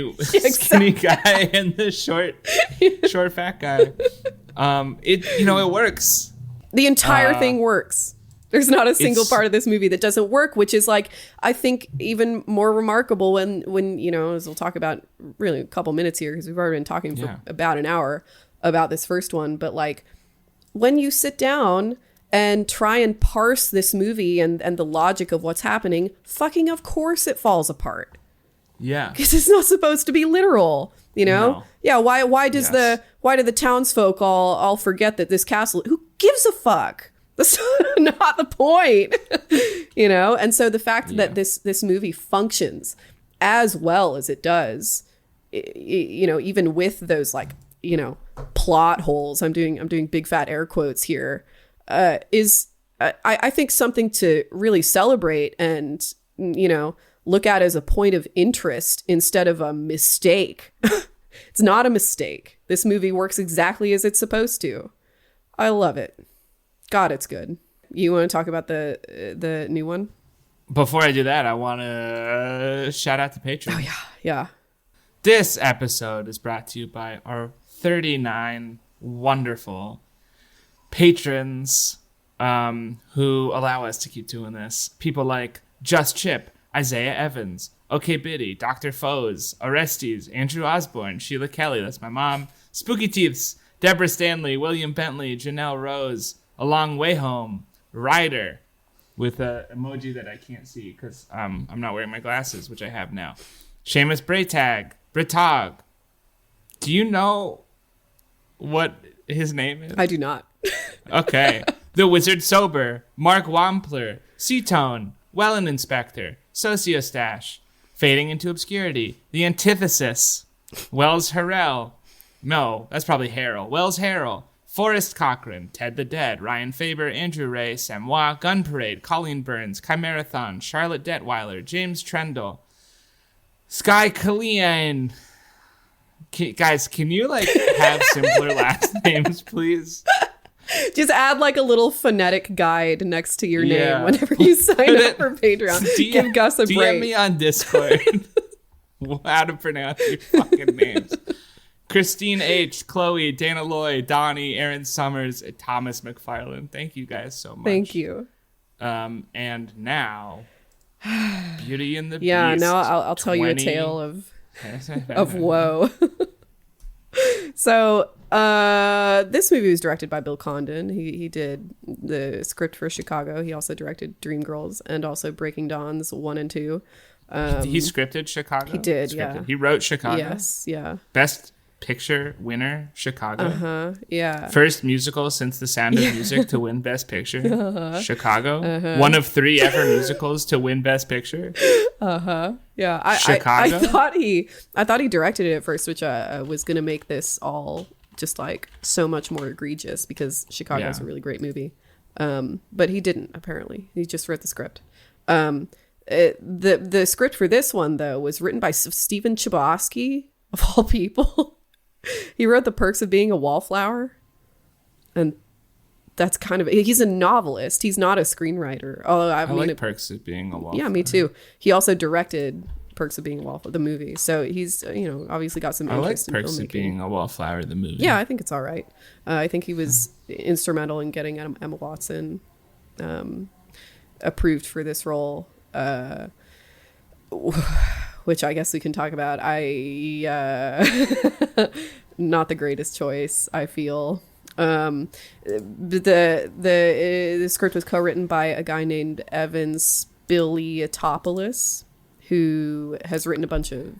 guy and the short fat guy. It works. The entire thing works. There's not a single It's- part of this movie that doesn't work, which is like, I think even more remarkable when, you know, as we'll talk about really a couple minutes here, because we've already been talking for about an hour about this first one. But like, when you sit down and try and parse this movie and the logic of what's happening, fucking of course it falls apart. Yeah. Because it's not supposed to be literal, you know? No. Yeah, why do the townsfolk all forget that this castle, who gives a fuck? That's not the point. You know? And so the fact that this movie functions as well as it does, you know, even with those like, you know, plot holes, I'm doing big fat air quotes here, is I think something to really celebrate and, you know, look at as a point of interest instead of a mistake. It's not a mistake. This movie works exactly as it's supposed to. I love it. God, it's good. You want to talk about the new one? Before I do that, I want to shout out to Patreon. Oh, yeah. This episode is brought to you by our 39 wonderful patrons who allow us to keep doing this. People like Just Chip, Isaiah Evans, OK Biddy, Dr. Foes, Orestes, Andrew Osborne, Sheila Kelly, that's my mom, Spooky Teeths, Deborah Stanley, William Bentley, Janelle Rose, A Long Way Home, Ryder, with an emoji that I can't see because I'm not wearing my glasses, which I have now, Seamus Braytag, Britog. Do you know what his name is? I do not. Okay. The Wizard Sober, Mark Wampler, Seatone, Wellen Inspector, Sociostash, Fading into Obscurity, The Antithesis, Wells Harrell. No, that's probably Harrell. Wells Harrell, Forrest Cochran, Ted the Dead, Ryan Faber, Andrew Ray, Samoa, Gun Parade, Colleen Burns, Chimerathon, Charlotte Detweiler, James Trendle, Sky Kallian. Guys, can you like have simpler last names, please? Just add like a little phonetic guide next to your name whenever you sign up for Patreon. Give Gus a break. DM me on Discord how to pronounce your fucking names. Christine H., Chloe, Dana Loy, Donnie, Aaron Summers, and Thomas McFarlane. Thank you guys so much. Thank you. And now, Beauty and the Beast. Yeah, now I'll tell you a tale of woe. So this movie was directed by Bill Condon. He did the script for Chicago. He also directed Dreamgirls and also Breaking Dawns 1 and 2. He scripted Chicago? He did, yeah. He wrote Chicago? Yes, yeah. Best Picture winner, Chicago. Yeah. First musical since The Sound of Music to win Best Picture, Chicago. One of 3 ever musicals to win Best Picture. Yeah. Chicago. I thought he directed it at first, which was gonna make this all just like so much more egregious because Chicago is a really great movie. But he didn't, apparently. He just wrote the script. The script for this one though was written by Stephen Chbosky, of all people. He wrote The Perks of Being a Wallflower. And that's kind of... He's a novelist. He's not a screenwriter. Although I mean, like Perks of Being a Wallflower. Yeah, me too. He also directed Perks of Being a Wallflower, the movie. So he's, you know, obviously got some interest in filmmaking. I like Perks of Being a Wallflower, the movie. Yeah, I think it's all right. I think he was instrumental in getting Emma Watson approved for this role. Which I guess we can talk about. Not the greatest choice, I feel. The script was co-written by a guy named Evan Spiliotopoulos, who has written a bunch of...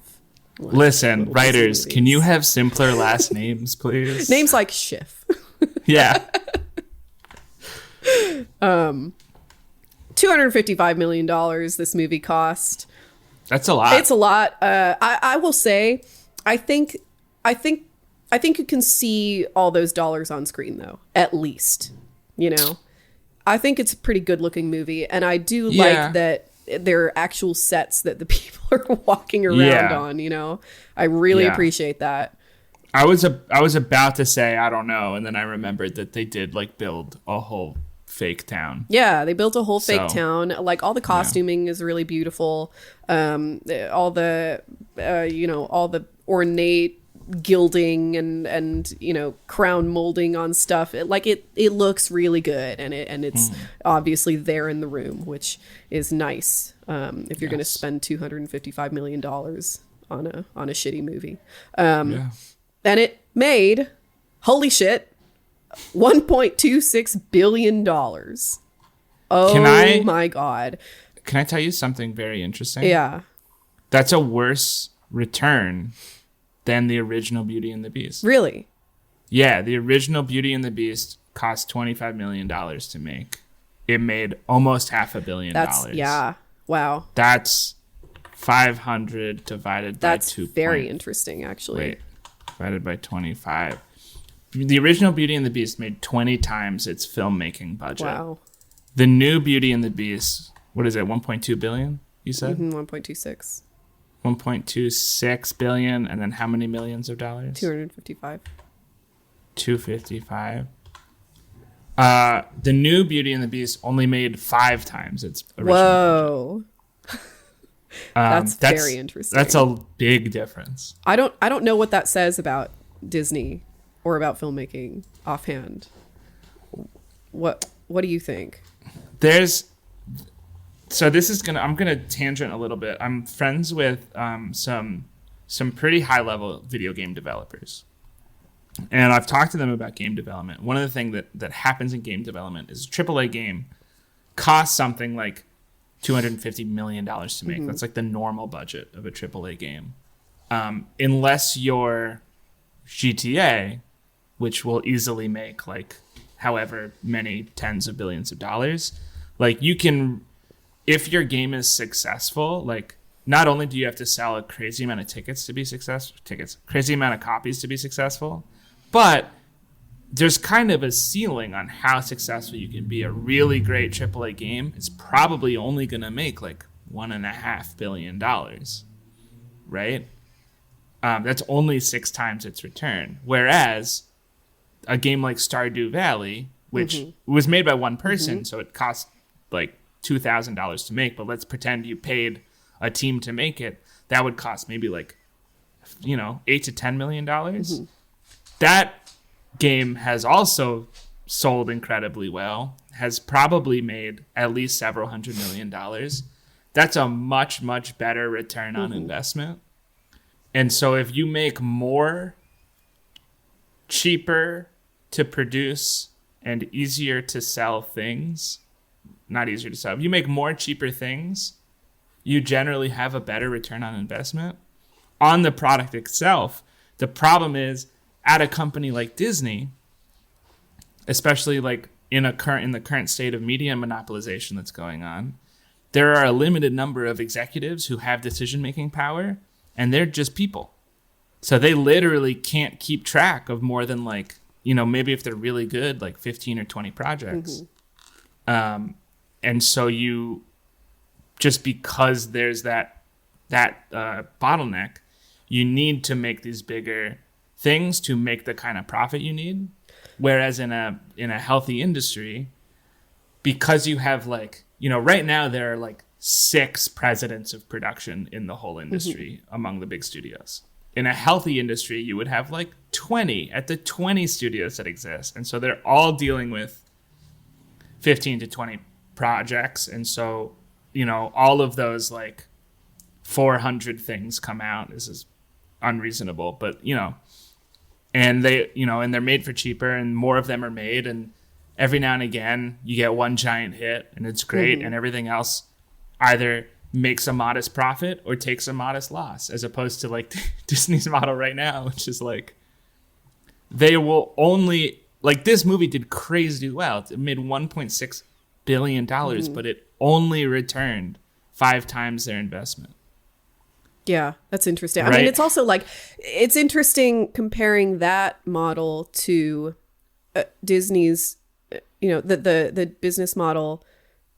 Listen, writers, can you have simpler last names, please? Names like Schiff. Yeah. $255 million this movie cost. That's a lot. It's a lot. I will say, I think you can see all those dollars on screen though, at least, you know. I think it's a pretty good looking movie, and I do like that there are actual sets that the people are walking around on, you know. I really appreciate that. I was about to say I don't know, and then I remembered that they did like build a whole fake town. Yeah, they built a whole fake town. Like all the costuming is really beautiful. All the all the ornate gilding and crown molding on stuff. It looks really good, and it's obviously there in the room, which is nice if you're going to spend $255 million on a shitty movie. And it made, holy shit, $1.26 billion. Oh my God. Can I tell you something very interesting? Yeah. That's a worse return than the original Beauty and the Beast. Really? Yeah, the original Beauty and the Beast cost $25 million to make. It made almost $500 million. Yeah. Wow. That's 500 divided by 2. That's very interesting, actually. Wait, divided by 25. The original Beauty and the Beast made 20 times its filmmaking budget. Wow. The new Beauty and the Beast, what is it, 1.2 billion, you said? 1.26. 1.26 billion, and then how many millions of dollars? 255. 255. The new Beauty and the Beast only made 5 times its original Whoa. That's budget. very interesting. That's a big difference. I don't know what that says about Disney or about filmmaking offhand. What do you think? I'm gonna tangent a little bit. I'm friends with some pretty high level video game developers, and I've talked to them about game development. One of the things that happens in game development is a AAA game costs something like $250 million to make. That's like the normal budget of a AAA game, unless you're GTA, which will easily make like however many tens of billions of dollars. Like you can, if your game is successful, like not only do you have to sell a crazy amount of crazy amount of copies to be successful, but there's kind of a ceiling on how successful you can be. A really great AAA game is probably only going to make like $1.5 billion, right? That's only 6 times its return. Whereas a game like Stardew Valley, which was made by one person, so it cost like $2,000 to make, but let's pretend you paid a team to make it, that would cost maybe like, $8 to $10 million. That game has also sold incredibly well, has probably made at least several $100 million. That's a much, much better return on investment. And so if you make more cheaper to produce and easier to sell things, not easier to sell, if you make more cheaper things, you generally have a better return on investment on the product itself. The problem is at a company like Disney, especially like in the current state of media monopolization that's going on, there are a limited number of executives who have decision-making power, and they're just people. So they literally can't keep track of more than like, maybe if they're really good, like 15 or 20 projects. And so you, just because there's that bottleneck, you need to make these bigger things to make the kind of profit you need. Whereas in a healthy industry, because you have like, right now there are like 6 presidents of production in the whole industry among the big studios. In a healthy industry, you would have like 20 at the 20 studios that exist. And so they're all dealing with 15 to 20 projects. And so, all of those like 400 things come out. This is unreasonable, but and they, and they're made for cheaper and more of them are made. And every now and again you get one giant hit and it's great. And everything else either makes a modest profit or takes a modest loss, as opposed to like Disney's model right now, which is like, they will only, like this movie did crazy well. It made $1.6 billion, but it only returned 5 times their investment. Yeah, that's interesting. Right? I mean, it's also like, it's interesting comparing that model to Disney's, the business model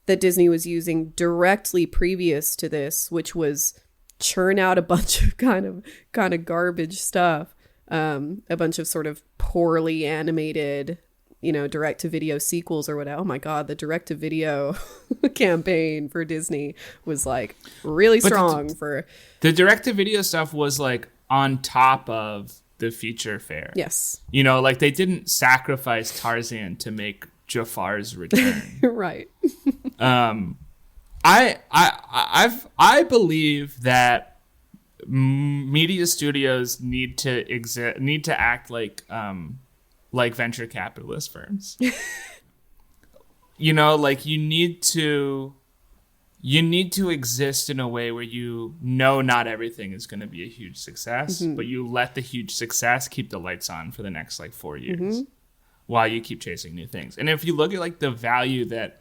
that Disney was using directly previous to this, which was churn out a bunch of kind of garbage stuff, a bunch of sort of poorly animated, direct to video sequels or whatever. Oh my God, the direct to video campaign for Disney was like really strong. For the direct to video stuff was like on top of the feature fare. Yes. You know, like they didn't sacrifice Tarzan to make Jafar's return. Right. I believe that media studios need to act like venture capitalist firms. You know, like you need to exist in a way where you know not everything is going to be a huge success, but you let the huge success keep the lights on for the next like 4 years while you keep chasing new things. And if you look at like the value that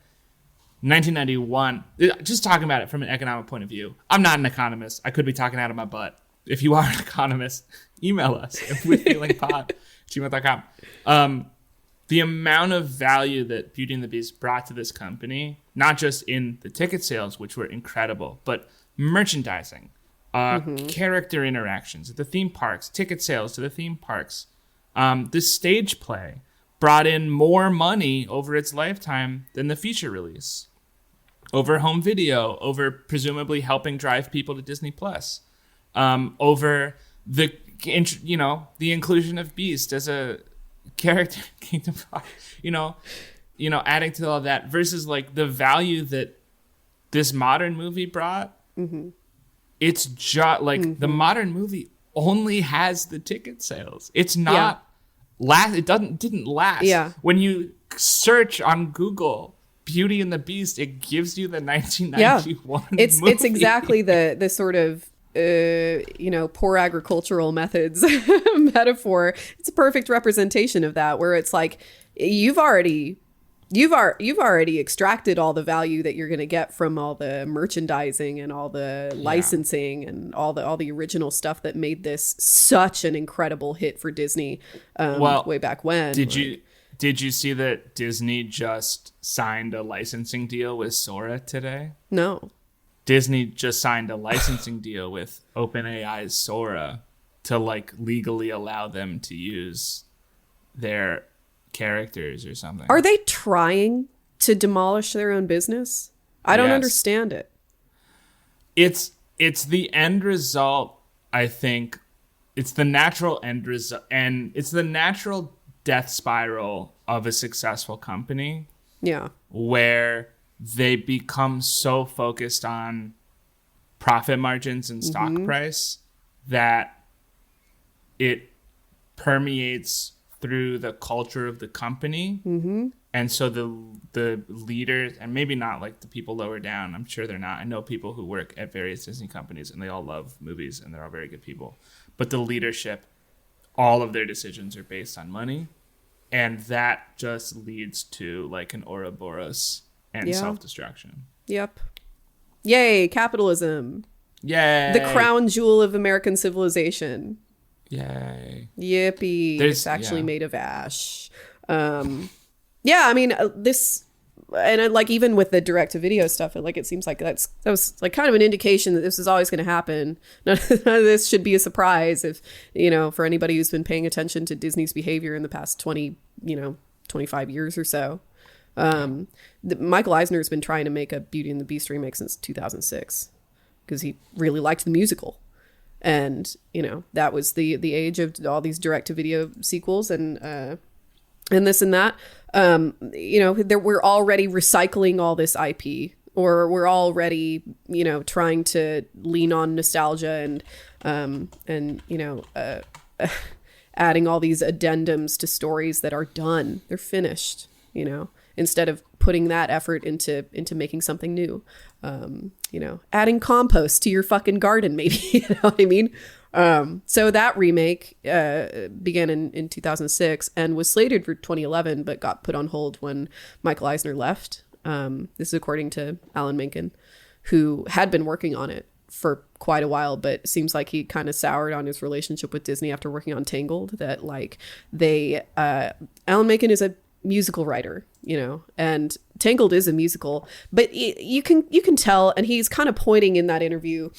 1991, just talking about it from an economic point of view, I'm not an economist. I could be talking out of my butt. If you are an economist, email us at withfeelingpod@gmail.com. The amount of value that Beauty and the Beast brought to this company, not just in the ticket sales, which were incredible, but merchandising, character interactions at the theme parks, ticket sales to the theme parks, the stage play brought in more money over its lifetime than the feature release, over home video, over presumably helping drive people to Disney Plus, over the inclusion of Beast as a character Kingdom Hearts, you know, adding to all that versus like the value that this modern movie brought. It's just like the modern movie only has the ticket sales. It's not it didn't last. Yeah. When you search on Google Beauty and the Beast, it gives you the 1991 It's movie. It's exactly the sort of poor agricultural methods metaphor. It's a perfect representation of that, where it's like you've already extracted all the value that you're going to get from all the merchandising and all the licensing and all the original stuff that made this such an incredible hit for Disney way back when. Did you see that Disney just signed a licensing deal with Sora today? No. Disney just signed a licensing deal with OpenAI's Sora to like legally allow them to use their characters or something. Are they trying to demolish their own business? I don't understand it. It's the end result, I think. It's the natural end result, and it's the natural death spiral of a successful company. Yeah. Where they become so focused on profit margins and stock price that it permeates through the culture of the company. And so the leaders, and maybe not like the people lower down, I'm sure they're not. I know people who work at various Disney companies and they all love movies and they're all very good people. But the leadership, all of their decisions are based on money. And that just leads to like an Ouroboros and self-destruction. Yep. Yay, capitalism. Yay. The crown jewel of American civilization. Yay. Yippee. It's actually made of ash. I mean, this, and like even with the direct-to-video stuff, it seems like that was like kind of an indication that this is always going to happen. None of this should be a surprise if, for anybody who's been paying attention to Disney's behavior in the past 25 years or so. Michael Eisner's been trying to make a Beauty and the Beast remake since 2006 because he really liked the musical. And, that was the age of all these direct-to-video sequels and this and that. We're already recycling all this IP, or we're already, trying to lean on nostalgia and adding all these addendums to stories that are done. They're finished, instead of putting that effort into making something new. Adding compost to your fucking garden, maybe, you know what I mean? So that remake began in 2006 and was slated for 2011, but got put on hold when Michael Eisner left. This is according to Alan Menken, who had been working on it for quite a while, but it seems like he kind of soured on his relationship with Disney after working on Tangled. That Alan Menken is a musical writer, and Tangled is a musical, but you can tell, and he's kind of pointing in that interview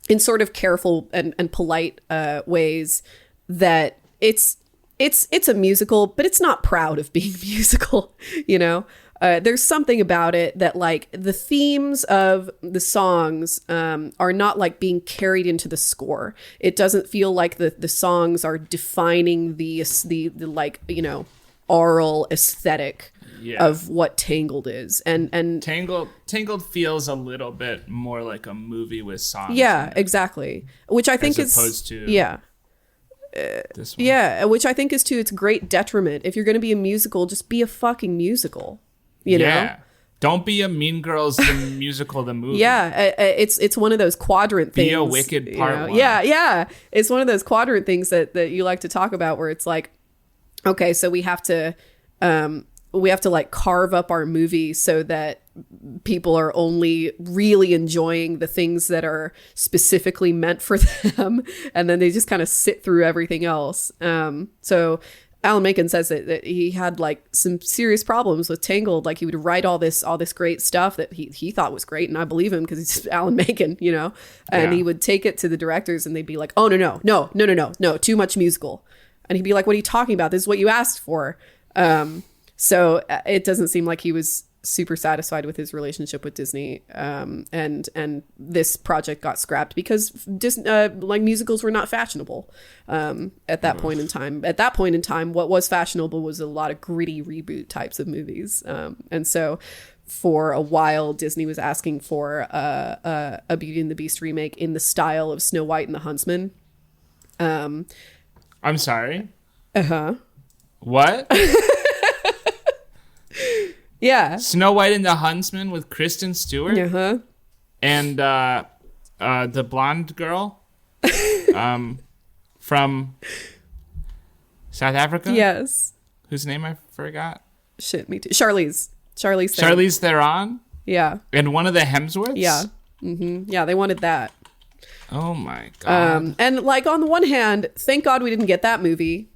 in sort of careful and polite ways that it's a musical, but it's not proud of being musical, there's something about it that like the themes of the songs are not like being carried into the score. It doesn't feel like the songs are defining the like, you know, aural aesthetic of what Tangled is. And Tangled feels a little bit more like a movie with songs. Yeah, exactly. Which I think is opposed to this one. Yeah, which I think is to its great detriment. If you're going to be a musical, just be a fucking musical. You know? Don't be a Mean Girls the musical, the movie. Yeah, it's one of those quadrant things. Be a Wicked part one. Yeah. It's one of those quadrant things that you like to talk about, where it's like, okay, so we have to like carve up our movie so that people are only really enjoying the things that are specifically meant for them, and then they just kind of sit through everything else. So Alan Menken says that he had like some serious problems with Tangled. Like he would write all this great stuff that he thought was great, and I believe him because he's Alan Menken, you know. And he would take it to the directors, and they'd be like, "Oh no, too much musical," and he'd be like, "What are you talking about? This is what you asked for." So it doesn't seem like he was super satisfied with his relationship with Disney, and this project got scrapped because like musicals were not fashionable at that point in time. At that point in time, what was fashionable was a lot of gritty reboot types of movies, and so for a while Disney was asking for a Beauty and the Beast remake in the style of Snow White and the Huntsman. I'm sorry. What? Yeah. Snow White and the Huntsman with Kristen Stewart. And the blonde girl from South Africa. Yes. Whose name I forgot. Shit, me too. Charlize Theron. Charlize Theron. Yeah. And one of the Hemsworths. Yeah. Mm-hmm. Yeah, they wanted that. Oh my god. And like on the one hand, thank God we didn't get that movie.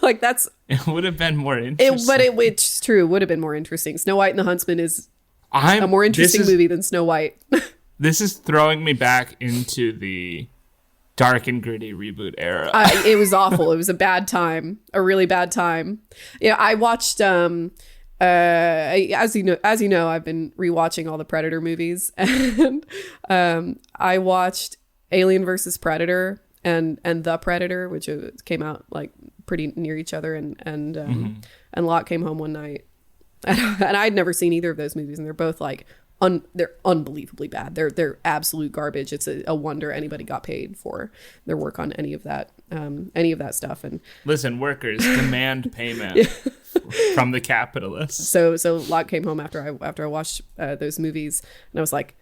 Like that's it would have been more interesting. It's true, it would have been more interesting. Snow White and the Huntsman is a more interesting movie than Snow White. This is throwing me back into the dark and gritty reboot era. It was awful. It was a bad time, a really bad time. Yeah, I watched as you know, I've been rewatching all the Predator movies, and I watched Alien versus Predator and The Predator, which came out like pretty near each other, and Locke came home one night, and I'd never seen either of those movies, and they're both like they're unbelievably bad. They're absolute garbage. It's a wonder anybody got paid for their work on any of that stuff. And listen, workers demand payment from the capitalists. So Locke came home after I watched those movies, and I was like,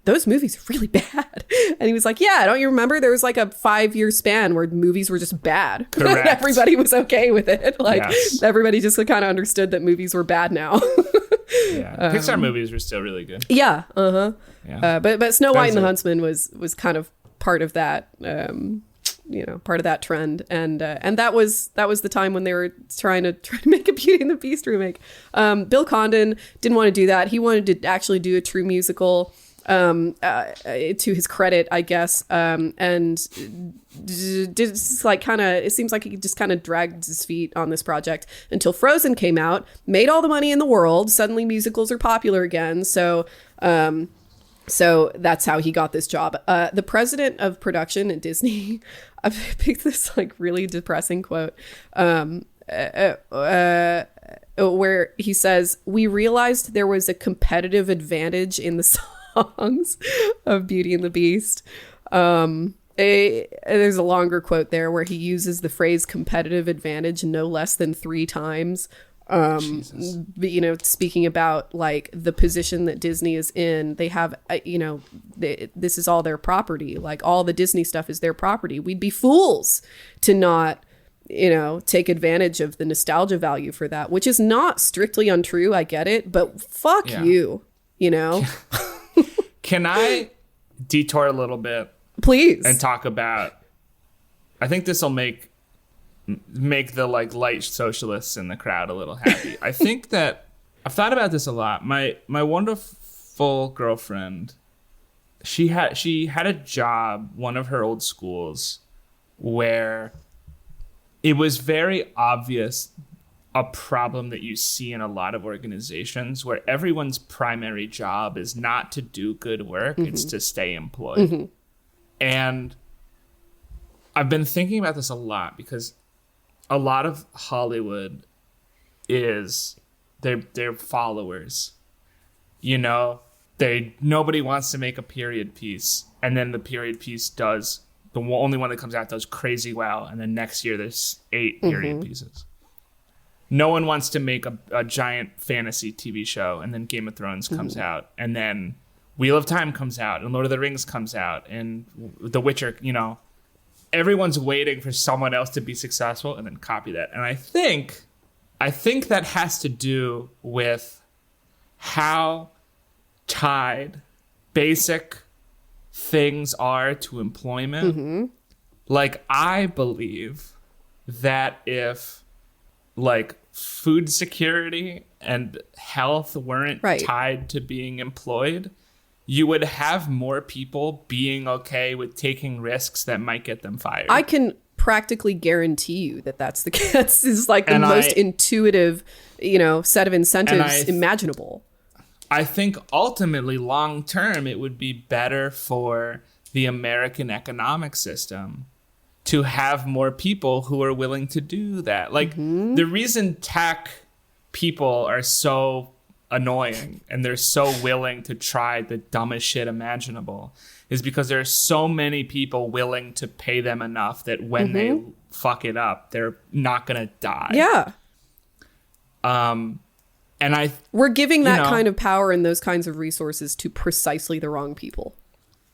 those movies are really bad. And he was like, yeah, don't you remember there was like a 5-year span where movies were just bad? Correct. Everybody was okay with it. Like yes. Everybody just kind of understood that movies were bad now. Yeah, Pixar movies were still really good. Yeah, Yeah. But Snow White and the Huntsman was kind of part of that, part of that trend, and that was the time when they were trying to make a Beauty and the Beast remake. Bill Condon didn't want to do that. He wanted to actually do a true musical. To his credit, I guess, and just like it seems like he just kind of dragged his feet on this project until Frozen came out, made all the money in the world. Suddenly musicals are popular again. So that's how he got this job. The president of production at Disney, I picked this like really depressing quote, where he says, "We realized there was a competitive advantage in the songs of Beauty and the Beast." There's a longer quote there where he uses the phrase competitive advantage no less than 3 times. Speaking about like the position that Disney is in, they have, this is all their property. Like all the Disney stuff is their property. We'd be fools to not, take advantage of the nostalgia value for that, which is not strictly untrue. I get it, but fuck you. Can I detour a little bit? Please. And talk about, I think this will make the like light socialists in the crowd a little happy. I think that I've thought about this a lot. My wonderful girlfriend, she had a job, one of her old schools, where it was very obvious, a problem that you see in a lot of organizations where everyone's primary job is not to do good work, it's to stay employed. And I've been thinking about this a lot because a lot of Hollywood is their followers. You know, nobody wants to make a period piece, and then the period piece does, the only one that comes out does crazy well, and then next year there's 8 period pieces. No one wants to make a giant fantasy TV show, and then Game of Thrones comes out, and then Wheel of Time comes out, and Lord of the Rings comes out, and The Witcher, you know. Everyone's waiting for someone else to be successful and then copy that. And I think that has to do with how tied basic things are to employment. Like, I believe that if like food security and health weren't tied to being employed, you would have more people being okay with taking risks that might get them fired. I can practically guarantee you that that's the case. This is like the most intuitive, you know, set of incentives imaginable. I think ultimately, long term, it would be better for the American economic system to have more people who are willing to do that. Like, the reason tech people are so annoying and they're so willing to try the dumbest shit imaginable is because there are so many people willing to pay them enough that when they fuck it up, they're not gonna die. Yeah. And we're giving that kind of power and those kinds of resources to precisely the wrong people.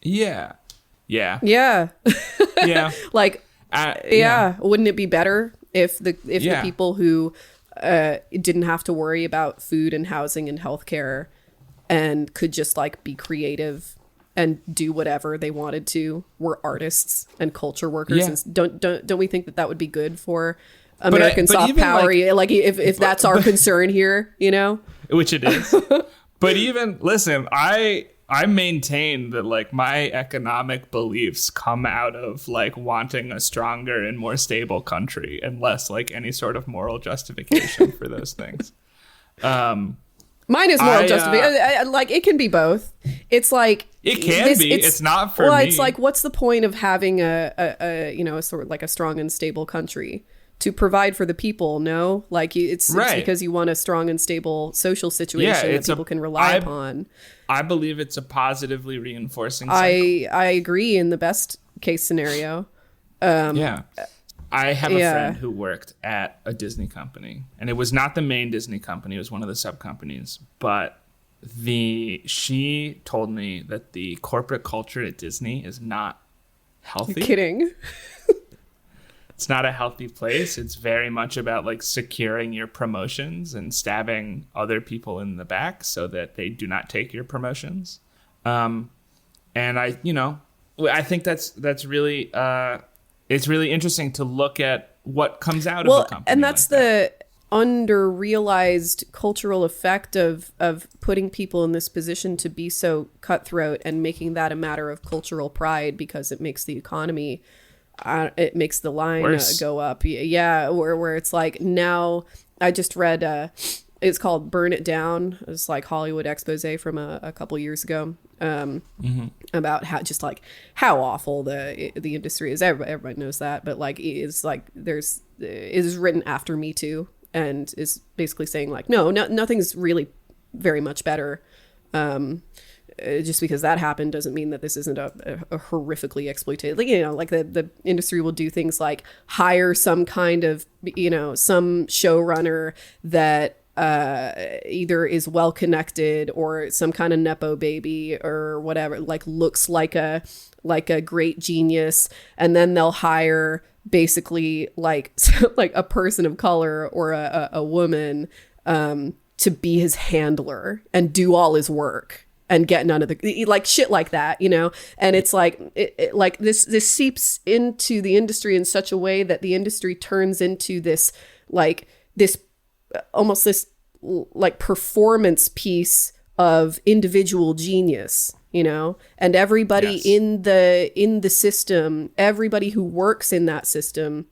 Yeah. Like, wouldn't it be better if the people who didn't have to worry about food and housing and healthcare and could just like be creative and do whatever they wanted to were artists and culture workers? And don't we think that would be good for American soft power? Like if that's our concern here, you know, which it is. But even listen, I maintain that like my economic beliefs come out of like wanting a stronger and more stable country and less like any sort of moral justification for those things. Mine is moral justification. Like, it can be both. It's like it can be. It's not for me. Well, it's like, what's the point of having a you know, a sort of like a strong and stable country? To provide for the people, no? Like, it's because you want a strong and stable social situation that people can rely upon. I believe it's a positively reinforcing cycle. I agree in the best case scenario. I have a friend who worked at a Disney company, and it was not the main Disney company, it was one of the sub companies, but she told me that the corporate culture at Disney is not healthy. You're kidding. It's not a healthy place. It's very much about like securing your promotions and stabbing other people in the back so that they do not take your promotions. And I think that's really it's really interesting to look at what comes out of a company. And that's like the under-realized cultural effect of putting people in this position to be so cutthroat and making that a matter of cultural pride because it makes the economy. It makes the line go up. Yeah, where it's like, now I just read it's called Burn It Down. It's like Hollywood expose from a couple years ago about how awful the industry is. Everybody knows that, but like it's like it is written after Me Too and is basically saying like nothing's really very much better. Just because that happened doesn't mean that this isn't a horrifically exploitative. Like, you know, like the industry will do things like hire some kind of, you know, some showrunner that either is well connected or some kind of nepo baby or whatever, like looks like a great genius, and then they'll hire basically like a person of color or a woman to be his handler and do all his work. And get none of the like shit like that, you know. And it's like like this seeps into the industry in such a way that the industry turns into this almost this like performance piece of individual genius, you know. And everybody in the system, everybody who works in that system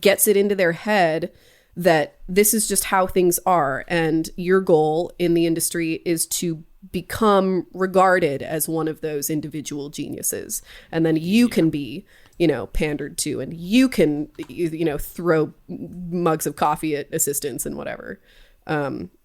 gets it into their head that this is just how things are, and your goal in the industry is to become regarded as one of those individual geniuses, and then you can be, you know, pandered to, and you can, you know, throw mugs of coffee at assistants and whatever.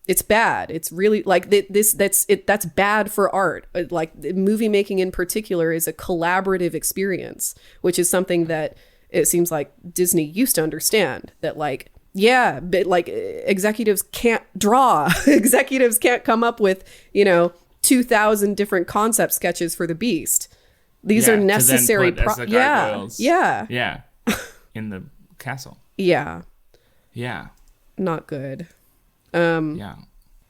It's bad. It's really like that's bad for art. Like movie making in particular is a collaborative experience, which is something that it seems like Disney used to understand, that like, yeah, but like executives can't draw. Executives can't come up with, you know, 2,000 different concept sketches for the Beast. These are necessary. Yeah. In the castle. Yeah. Yeah. Not good. Yeah.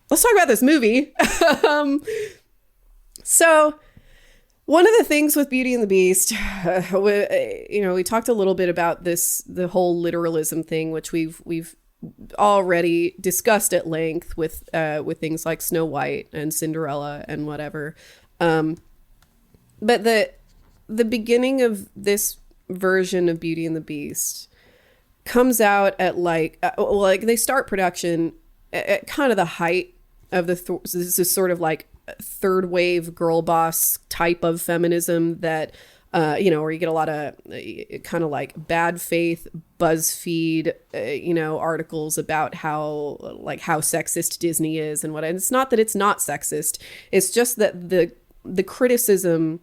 Let's talk about this movie. So one of the things with Beauty and the Beast, you know, we talked a little bit about this, the whole literalism thing, which we've already discussed at length with things like Snow White and Cinderella and whatever. But the beginning of this version of Beauty and the Beast comes out at like they start production at kind of the height of this is sort of like third wave girl boss type of feminism that you know, where you get a lot of kind of like Bad Faith, BuzzFeed, you know, articles about how sexist Disney is and what. And it's not that it's not sexist. It's just that the criticism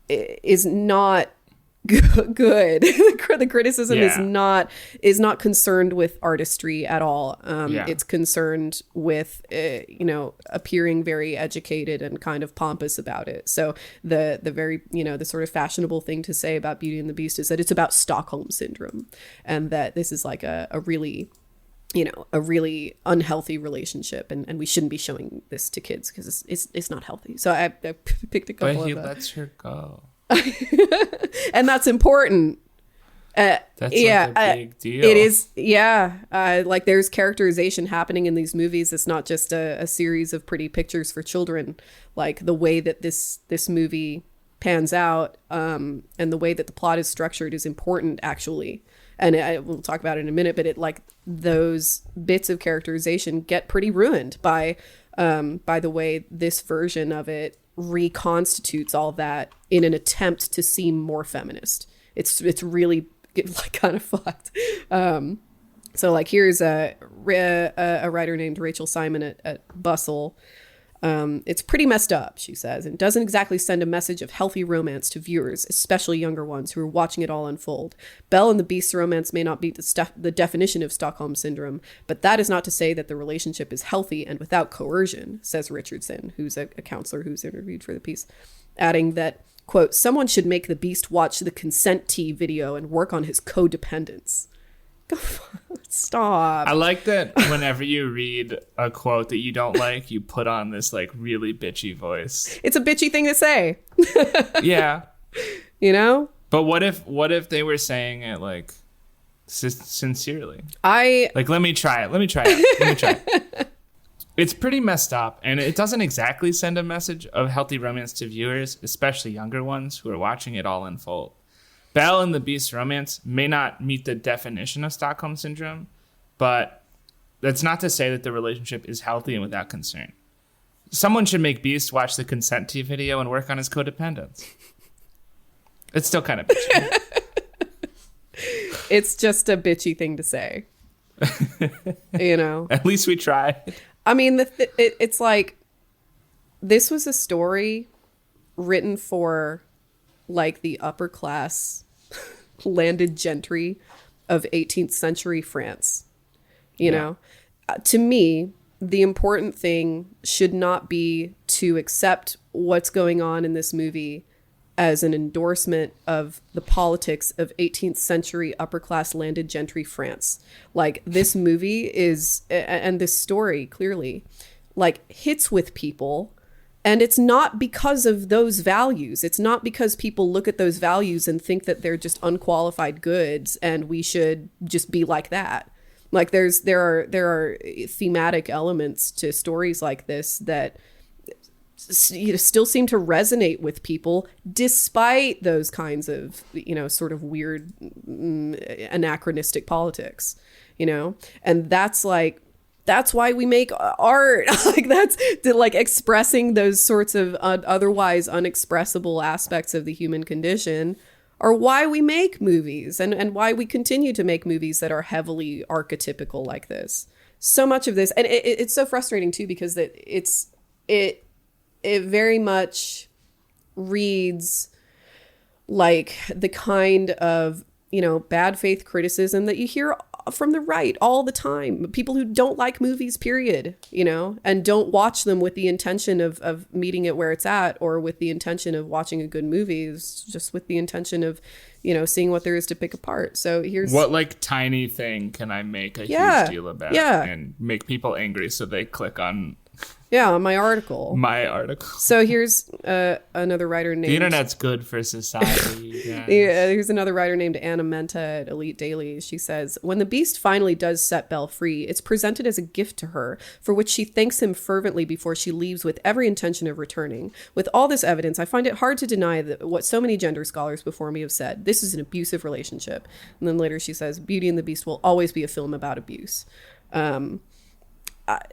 is not good. The criticism is not concerned with artistry at all. It's concerned with you know, appearing very educated and kind of pompous about it. So the very, you know, the sort of fashionable thing to say about Beauty and the Beast is that it's about Stockholm syndrome, and that this is like a really, you know, a really unhealthy relationship, and we shouldn't be showing this to kids because it's not healthy. So I picked a couple but he of lets her go. And that's important. That's like a big deal. It is. Like there's characterization happening in these movies. It's not just a series of pretty pictures for children. Like the way that this movie pans out, and the way that the plot is structured is important actually. And we'll talk about it in a minute, but it like those bits of characterization get pretty ruined by the way this version of it reconstitutes all that in an attempt to seem more feminist. It's really like kind of fucked. So like here's a writer named Rachel Simon at Bustle. It's pretty messed up, she says, and doesn't exactly send a message of healthy romance to viewers, especially younger ones who are watching it all unfold. Belle and the Beast's romance may not be the definition of Stockholm Syndrome, but that is not to say that the relationship is healthy and without coercion, says Richardson, who's a counselor who's interviewed for the piece, adding that, quote, someone should make the Beast watch the consent tea video and work on his codependence. Stop. I like that whenever you read a quote that you don't like, you put on this like really bitchy voice. It's a bitchy thing to say. Yeah. You know? But what if they were saying it like sincerely? Like, let me try it. It's pretty messed up, and it doesn't exactly send a message of healthy romance to viewers, especially younger ones who are watching it all unfold. Belle and the Beast's romance may not meet the definition of Stockholm Syndrome, but that's not to say that the relationship is healthy and without concern. Someone should make Beast watch the consent tea video and work on his codependence. It's still kind of bitchy. It's just a bitchy thing to say. You know? At least we tried. I mean, it's like, this was a story written for like the upper class landed gentry of 18th century France. You know, to me, the important thing should not be to accept what's going on in this movie as an endorsement of the politics of 18th century upper class landed gentry France. Like, this movie is, and this story clearly, like, hits with people. And it's not because of those values. It's not because people look at those values and think that they're just unqualified goods and we should just be like that. Like, there are thematic elements to stories like this that still seem to resonate with people despite those kinds of, sort of weird anachronistic politics, and that's why we make art. Like that's like expressing those sorts of otherwise unexpressible aspects of the human condition are why we make movies and why we continue to make movies that are heavily archetypical like this. So much of this, and it's so frustrating too, because it very much reads like the kind of, bad faith criticism that you hear from the right all the time. People who don't like movies, period, and don't watch them with the intention of meeting it where it's at, or with the intention of watching a good movie, is just with the intention of, seeing what there is to pick apart. So here's what tiny thing can I make a huge deal about and make people angry so they click on my article. So here's another writer named... The internet's good for society. Here's another writer named Anna Menta at Elite Daily. She says, when the beast finally does set Belle free, it's presented as a gift to her, for which she thanks him fervently before she leaves with every intention of returning. With all this evidence, I find it hard to deny that what so many gender scholars before me have said. This is an abusive relationship. And then later she says, Beauty and the Beast will always be a film about abuse.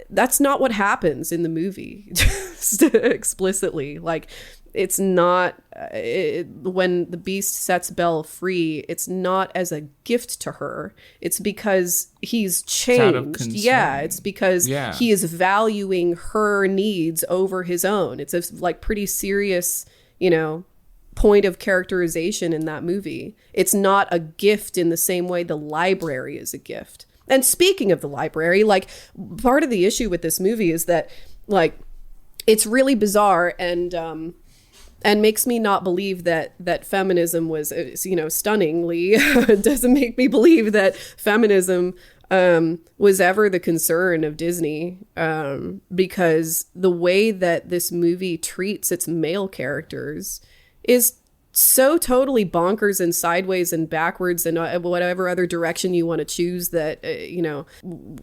That's not what happens in the movie, just explicitly. Like, it's not when the beast sets Belle free, it's not as a gift to her. It's because he's changed. It's because he is valuing her needs over his own. It's a pretty serious, point of characterization in that movie. It's not a gift in the same way the library is a gift. And speaking of the library, part of the issue with this movie is that, it's really bizarre and makes me not believe that feminism was, stunningly, doesn't make me believe that feminism was ever the concern of Disney, because the way that this movie treats its male characters is so totally bonkers and sideways and backwards and whatever other direction you want to choose that,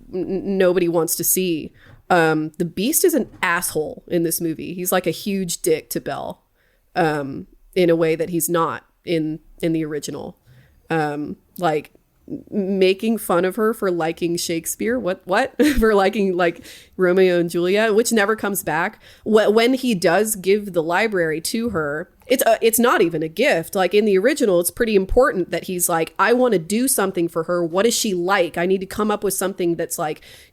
nobody wants to see. The Beast is an asshole in this movie. He's like a huge dick to Belle, in a way that he's not in the original. Making fun of her for liking Shakespeare. What? For liking Romeo and Juliet, which never comes back. When he does give the library to her, it's not even a gift. In the original, it's pretty important that he's like, I want to do something for her. What is she like? I need to come up with something that's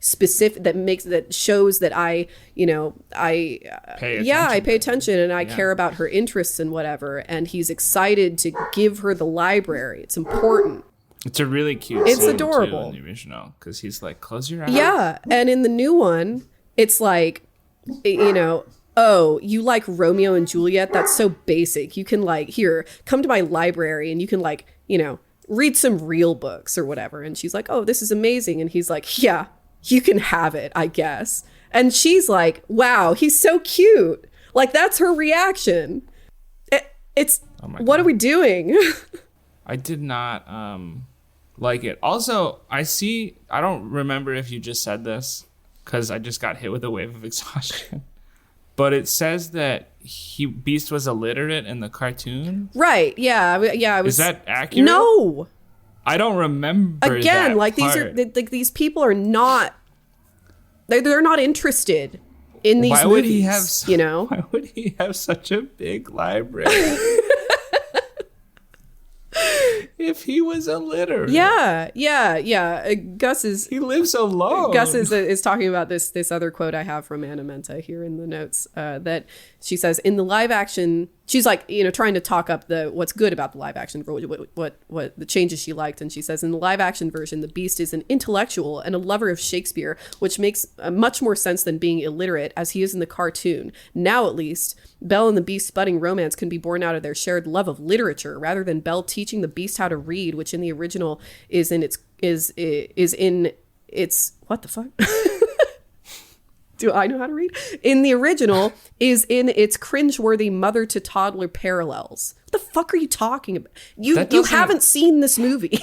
specific, that shows that I pay attention and I care about her interests and whatever. And he's excited to give her the library. It's important. It's a really cute It's scene adorable. Too, in the original, because he's like, close your eyes. Yeah, and in the new one, it's oh, you like Romeo and Juliet? That's so basic. You can here, come to my library and you can read some real books or whatever. And she's like, oh, this is amazing. And he's like, yeah, you can have it, I guess. And she's like, wow, he's so cute. That's her reaction. It's, what are we doing? I did not like it. Also, I don't remember if you just said this because I just got hit with a wave of exhaustion. But it says that Beast was illiterate in the cartoon. Right. Yeah. I was, is that accurate? No. I don't remember. Again, these people are not. They're not interested in these movies. Why would he have such a big library? If he was illiterate. Yeah. He lives alone. Gus is talking about this other quote I have from Anna Menta here in the notes, that she says in the live action, she's trying to talk up what's good about the live action, what the changes she liked. And she says in the live action version, the Beast is an intellectual and a lover of Shakespeare, which makes much more sense than being illiterate as he is in the cartoon. Now, at least, Belle and the Beast's budding romance can be born out of their shared love of literature rather than Belle teaching the Beast how to read, which in the original is in its what the fuck? Do I know how to read? In the original is in its cringeworthy mother to toddler parallels. What the fuck are you talking about? You haven't seen this movie.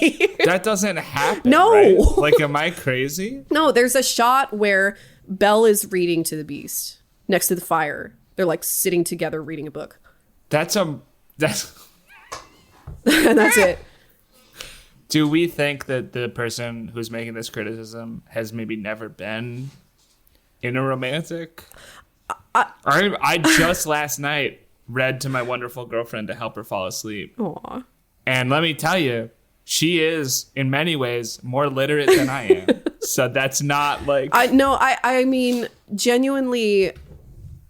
That doesn't happen. No. Right? Am I crazy? No, there's a shot where Belle is reading to the Beast next to the fire. They're like sitting together reading a book. That's And that's it. Do we think that the person who's making this criticism has maybe never been in a romantic? I just last night read to my wonderful girlfriend to help her fall asleep. Aw. And let me tell you, she is in many ways more literate than I am. So that's not like... I mean, genuinely,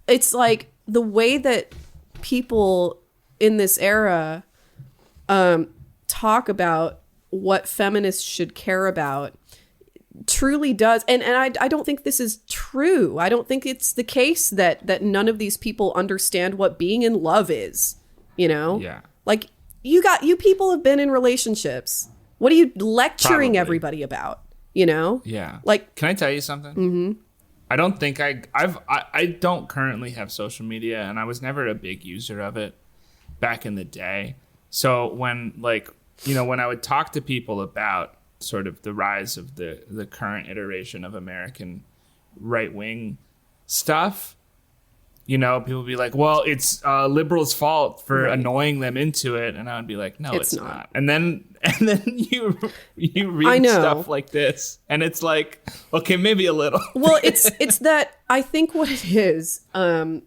it's like the way that people in this era talk about what feminists should care about truly does. And I don't think this is true. I don't think it's the case that none of these people understand what being in love is, you know? Yeah. Like, you people have been in relationships. What are you lecturing Probably. everybody about, you know? Yeah. Like, can I tell you something? Mm-hmm. I don't think I don't currently have social media, and I was never a big user of it back in the day. So when when I would talk to people about sort of the rise of the current iteration of American right-wing stuff, people would be like, well, it's liberals' fault for annoying them into it. And I would be like, no, it's not. And then you read stuff like this and it's like, okay, maybe a little. Well, it's that I think what it is, and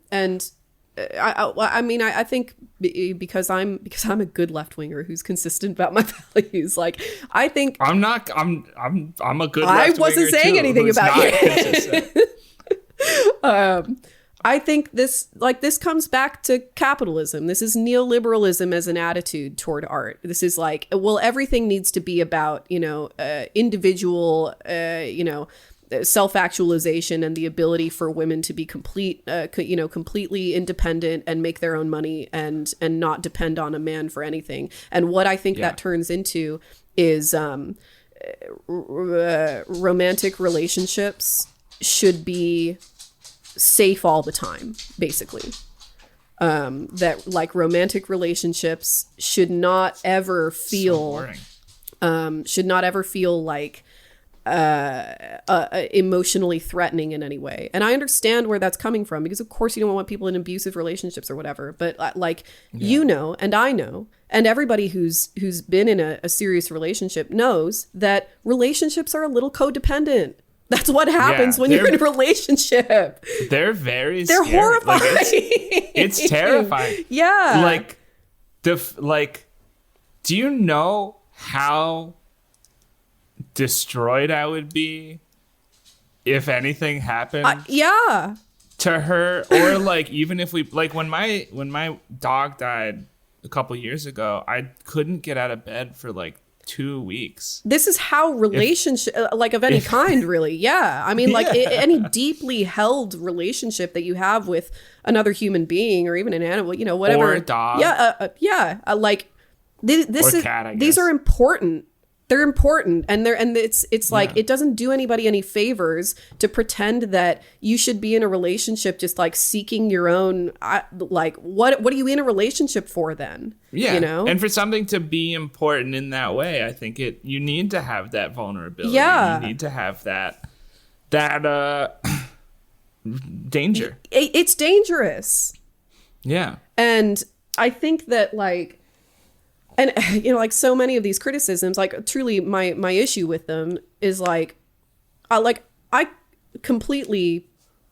I think because I'm a good left winger who's consistent about my values. Like, I think I'm a good. I wasn't saying anything about you. I think this comes back to capitalism. This is neoliberalism as an attitude toward art. This is like, well, everything needs to be about individual self-actualization and the ability for women to be completely independent and make their own money and not depend on a man for anything. And what I think that turns into is romantic relationships should be safe all the time, basically. That like romantic relationships should not ever feel like emotionally threatening in any way. And I understand where that's coming from, because of course you don't want people in abusive relationships or whatever, but and I know, and everybody who's been in a serious relationship knows that relationships are a little codependent. That's what happens when you're in a relationship. They're scary. Horrifying. It's terrifying. Yeah. Do you know how destroyed I would be if anything happened to her? Or even if we when my dog died a couple years ago, I couldn't get out of bed for 2 weeks. This is how relationship of any kind, really. Yeah. I mean, any deeply held relationship that you have with another human being or even an animal, whatever. Or a dog. These are important. They're important, and it's it doesn't do anybody any favors to pretend that you should be in a relationship just seeking your own. What are you in a relationship for then? Yeah, and for something to be important in that way, I think you need to have that vulnerability. Yeah, you need to have that danger. It's dangerous. Yeah, and I think that and so many of these criticisms, truly my issue with them is I completely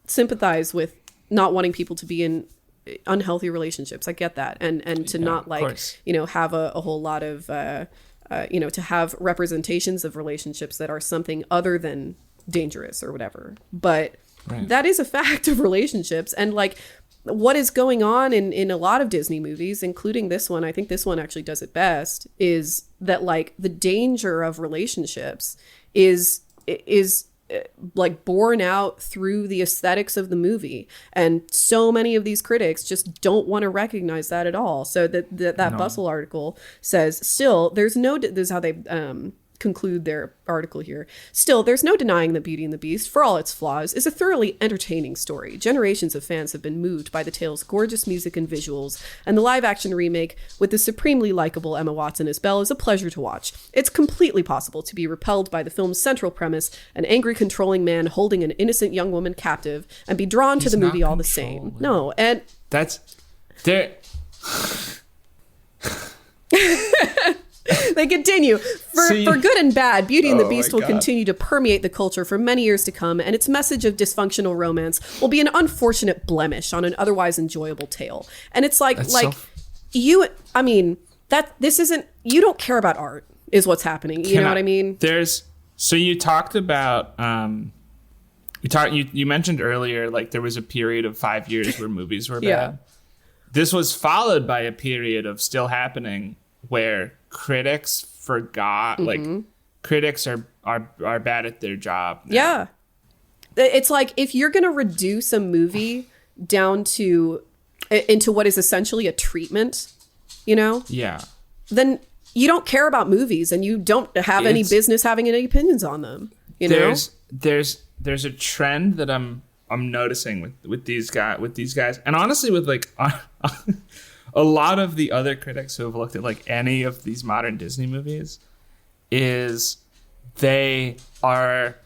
sympathize with not wanting people to be in unhealthy relationships. I get that. And to not have a whole lot of, to have representations of relationships that are something other than dangerous or whatever. But that is a fact of relationships. And what is going on in a lot of Disney movies, including this one, I think this one actually does it best, is that the danger of relationships is borne out through the aesthetics of the movie. And so many of these critics just don't want to recognize that at all. So that Bustle article says, still, this is how they conclude their article here. Still, there's no denying that Beauty and the Beast, for all its flaws, is a thoroughly entertaining story. Generations of fans have been moved by the tale's gorgeous music and visuals, and the live-action remake with the supremely likable Emma Watson as Belle is a pleasure to watch. It's completely possible to be repelled by the film's central premise, an angry, controlling man holding an innocent young woman captive, and be drawn to the movie all the same. No, and... That's... There... They continue. For good and bad, Beauty and the Beast will God. continue to permeate the culture for many years to come, and its message of dysfunctional romance will be an unfortunate blemish on an otherwise enjoyable tale. And it's like you don't care about art is what's happening. You know what I mean? So you talked about you mentioned earlier, like, there was a period of 5 years where movies were bad. Yeah. This was followed by a period of still happening where critics forgot, like, critics are bad at their job now. Yeah. It's like, if you're going to reduce a movie down to into what is essentially a treatment, Yeah. then you don't care about movies and you don't have any business having any opinions on them. There's a trend that I'm noticing with these guys, and honestly with like a lot of the other critics who have looked at like any of these modern Disney movies, is they are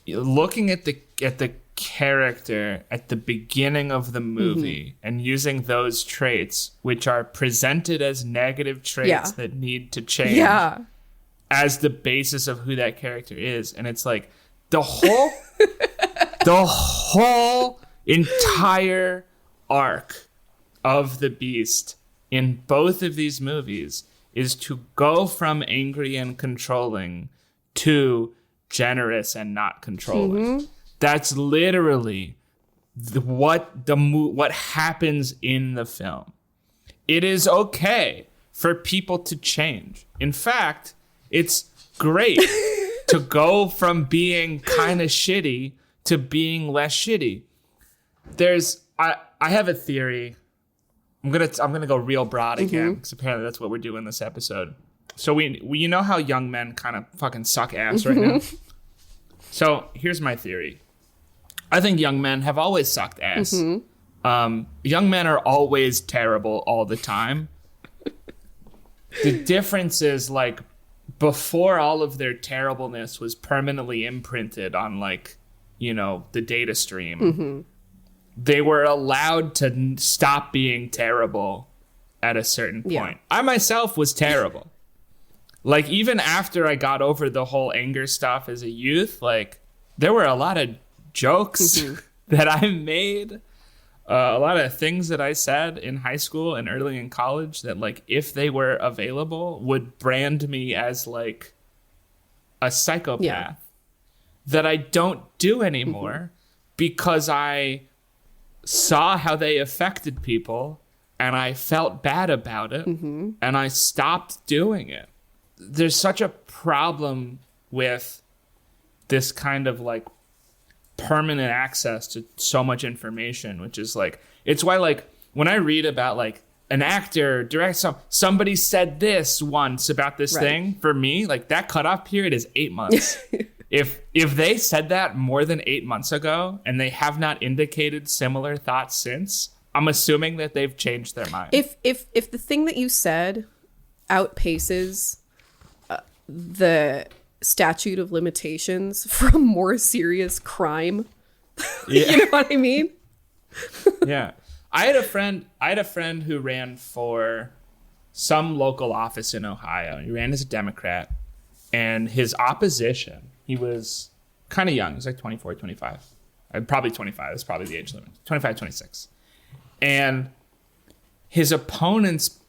looking at the character at the beginning of the movie and using those traits, which are presented as negative traits that need to change, as the basis of who that character is. And it's like the whole entire arc of the Beast in both of these movies is to go from angry and controlling to generous and not controlling. That's literally what happens in the film. It is okay for people to change. In fact, it's great to go from being kind of shitty to being less shitty. I have a theory. I'm gonna go real broad again, because apparently that's what we're doing this episode. So we you know how young men kind of fucking suck ass right now. So here's my theory. I think young men have always sucked ass. Young men are always terrible all the time. The difference is, like, before all of their terribleness was permanently imprinted on, like, the data stream, they were allowed to stop being terrible at a certain point. Yeah. I myself was terrible. Like, even after I got over the whole anger stuff as a youth, like, there were a lot of jokes that I made, a lot of things that I said in high school and early in college that, like, if they were available, would brand me as, like, a psychopath that I don't do anymore because I saw how they affected people and I felt bad about it and I stopped doing it. There's such a problem with this kind of, like, permanent access to so much information, which is like, it's why, like, when I read about, like, an actor direct somebody said this once about this thing, for me, like, that cutoff period is 8 months. If they said that more than 8 months ago and they have not indicated similar thoughts since, I'm assuming that they've changed their mind. If the thing that you said outpaces the statute of limitations for a more serious crime, you know what I mean? Yeah. I had a friend who ran for some local office in Ohio. He ran as a Democrat, and his opposition, he was kind of young. He was like 24, 25. Probably 25. That's probably the age limit. 25, 26. And his opponents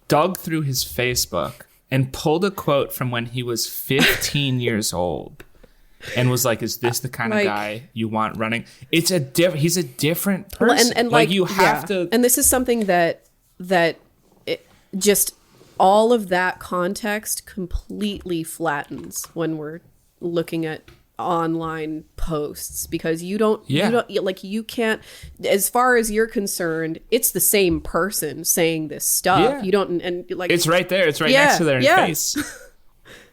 dug through his Facebook and pulled a quote from when he was 15 years old and was like, is this the kind of guy you want running? He's a different person. Well, and like, you have to. And this is something that just all of that context completely flattens when we're looking at online posts, because you can't, as far as you're concerned, it's the same person saying this stuff. You don't, and like, it's right there. It's right next to their face.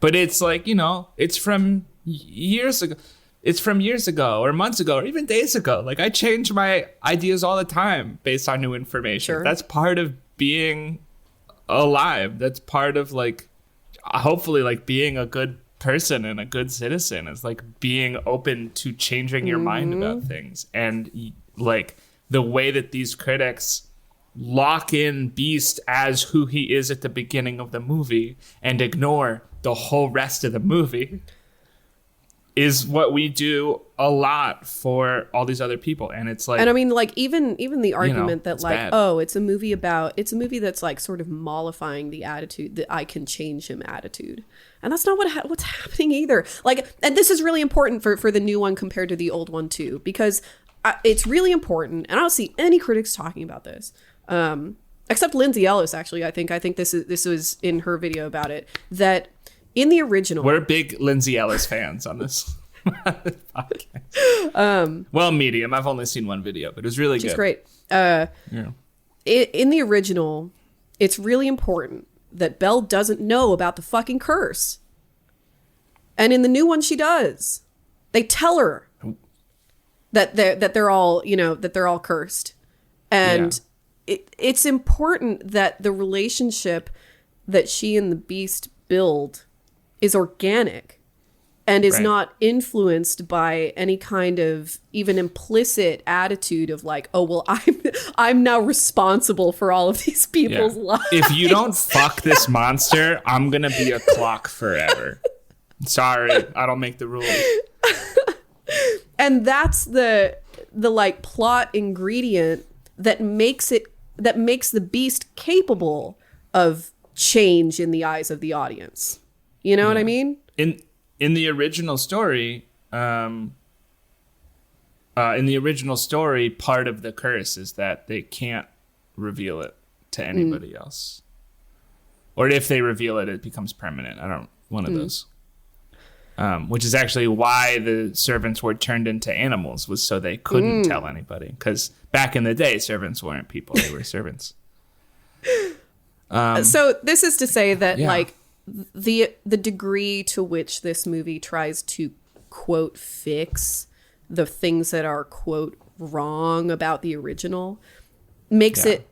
But it's like, you know, it's from years ago. It's from years ago or months ago or even days ago. Like, I change my ideas all the time based on new information. Sure. That's part of being alive. That's part of, like, hopefully, like, being a good person and a good citizen is, like, being open to changing your mind about things. And, like, the way that these critics lock in Beast as who he is at the beginning of the movie and ignore the whole rest of the movie is what we do a lot for all these other people. And it's like, and I mean, like, even the argument that, like, bad. oh, it's a movie that's like sort of mollifying the attitude that I can change him attitude. And that's not what's happening either. Like, and this is really important for the new one compared to the old one too, because it's really important. And I don't see any critics talking about this. Except Lindsay Ellis, actually. I think this was in her video about it, that in the original, we're big Lindsay Ellis fans on this podcast. Well, medium. I've only seen one video, but it was really good. She's great. Yeah. In the original, it's really important that Belle doesn't know about the fucking curse, and in the new one, she does. They tell her that they're all, you know, that they're all cursed, and it's important that the relationship that she and the Beast build is organic and is not influenced by any kind of even implicit attitude of like, oh, well, I'm now responsible for all of these people's lives. If you don't fuck this monster, I'm gonna be a clock forever. Sorry, I don't make the rules. And that's the like plot ingredient that makes the Beast capable of change in the eyes of the audience. You know what I mean? In the original story, part of the curse is that they can't reveal it to anybody else. Or if they reveal it, it becomes permanent. One of those. Which is actually why the servants were turned into animals, was so they couldn't tell anybody. Because back in the day, servants weren't people; they were servants. So this is to say that like the degree to which this movie tries to quote fix the things that are quote wrong about the original makes it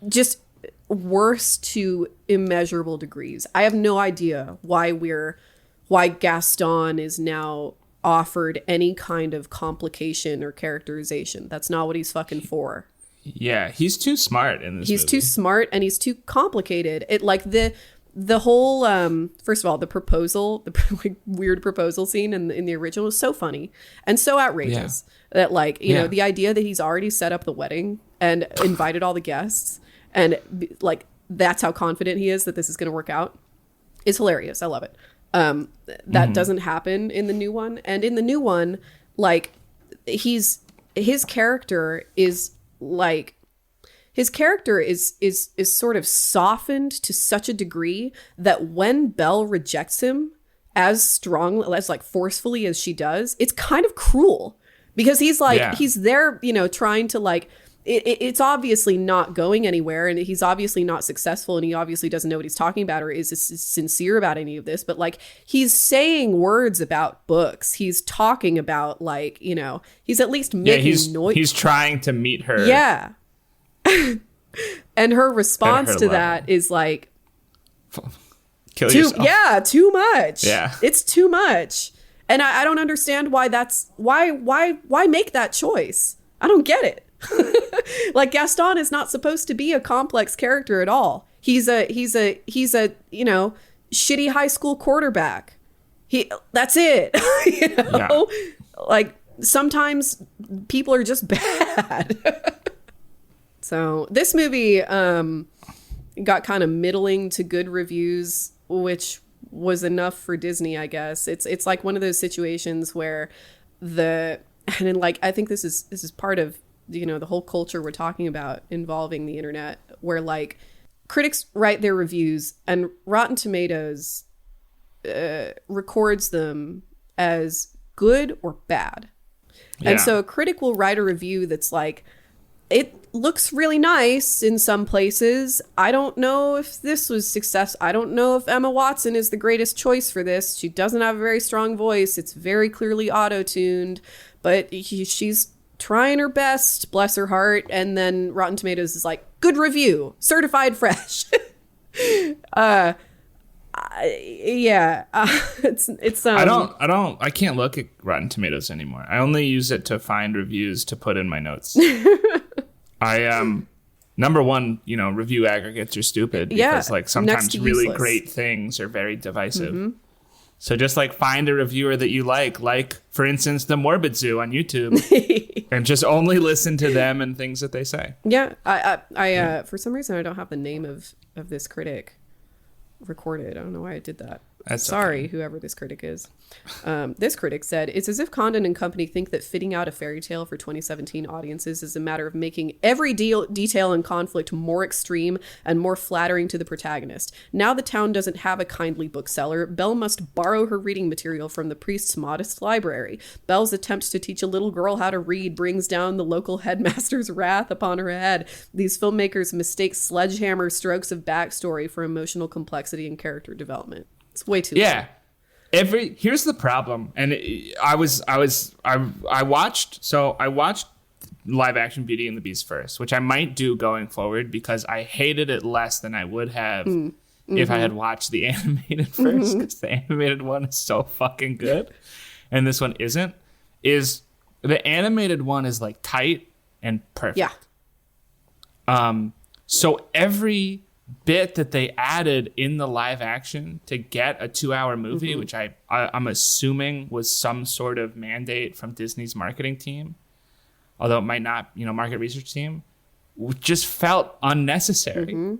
just worse to immeasurable degrees. I have no idea why Gaston is now offered any kind of complication or characterization. That's not what he's fucking for. Yeah, he's too smart in this movie. He's too smart and he's too complicated. It like the whole first of all, the proposal, the like weird proposal scene in the original is so funny and so outrageous that like, you know, the idea that he's already set up the wedding and invited all the guests and like that's how confident he is that this is going to work out is hilarious. I love it. That doesn't happen in the new one. And in the new one, like his character is sort of softened to such a degree that when Belle rejects him as strongly, as like forcefully as she does, it's kind of cruel because he's like, he's there, you know, trying to like, it's obviously not going anywhere and he's obviously not successful and he obviously doesn't know what he's talking about or is sincere about any of this, but like he's saying words about books. He's talking about like, you know, he's at least making noise. He's trying to meet her. Yeah. And her response to that is like, kill yourself. Yeah, too much. Yeah. It's too much. And I don't understand why why make that choice? I don't get it. Like Gaston is not supposed to be a complex character at all. He's a you know, shitty high school quarterback. That's it. You know? Yeah. Like sometimes people are just bad. So this movie got kind of middling to good reviews, which was enough for Disney, I guess. It's like one of those situations where I think this is part of, you know, the whole culture we're talking about involving the internet, where like critics write their reviews and Rotten Tomatoes records them as good or bad. Yeah. And so a critic will write a review that's like, it looks really nice in some places. I don't know if this was success. I don't know if Emma Watson is the greatest choice for this. She doesn't have a very strong voice. It's very clearly auto-tuned, but she's trying her best, bless her heart. And then Rotten Tomatoes is like, good review, certified fresh. It's I can't look at Rotten Tomatoes anymore. I only use it to find reviews to put in my notes. Number one, review aggregates are stupid because like sometimes really great things are very divisive. Mm-hmm. So just like find a reviewer that you like for instance the Morbid Zoo on YouTube, and just only listen to them and things that they say. Yeah, I for some reason I don't have the name of this critic recorded. I don't know why I did that. Sorry, okay. Whoever this critic is. This critic said, it's as if Condon and company think that fitting out a fairy tale for 2017 audiences is a matter of making every detail and conflict more extreme and more flattering to the protagonist. Now the town doesn't have a kindly bookseller. Belle must borrow her reading material from the priest's modest library. Belle's attempt to teach a little girl how to read brings down the local headmaster's wrath upon her head. These filmmakers mistake sledgehammer strokes of backstory for emotional complexity and character development. It's way too long. Here's the problem, and I watched live action Beauty and the Beast first, which I might do going forward because I hated it less than I would have if I had watched the animated first, because the animated one is so fucking good and this one isn't. Is the animated one is like tight and perfect. So every bit that they added in the live action to get a 2-hour movie, which I'm assuming was some sort of mandate from Disney's marketing team, although it might not, market research team, just felt unnecessary.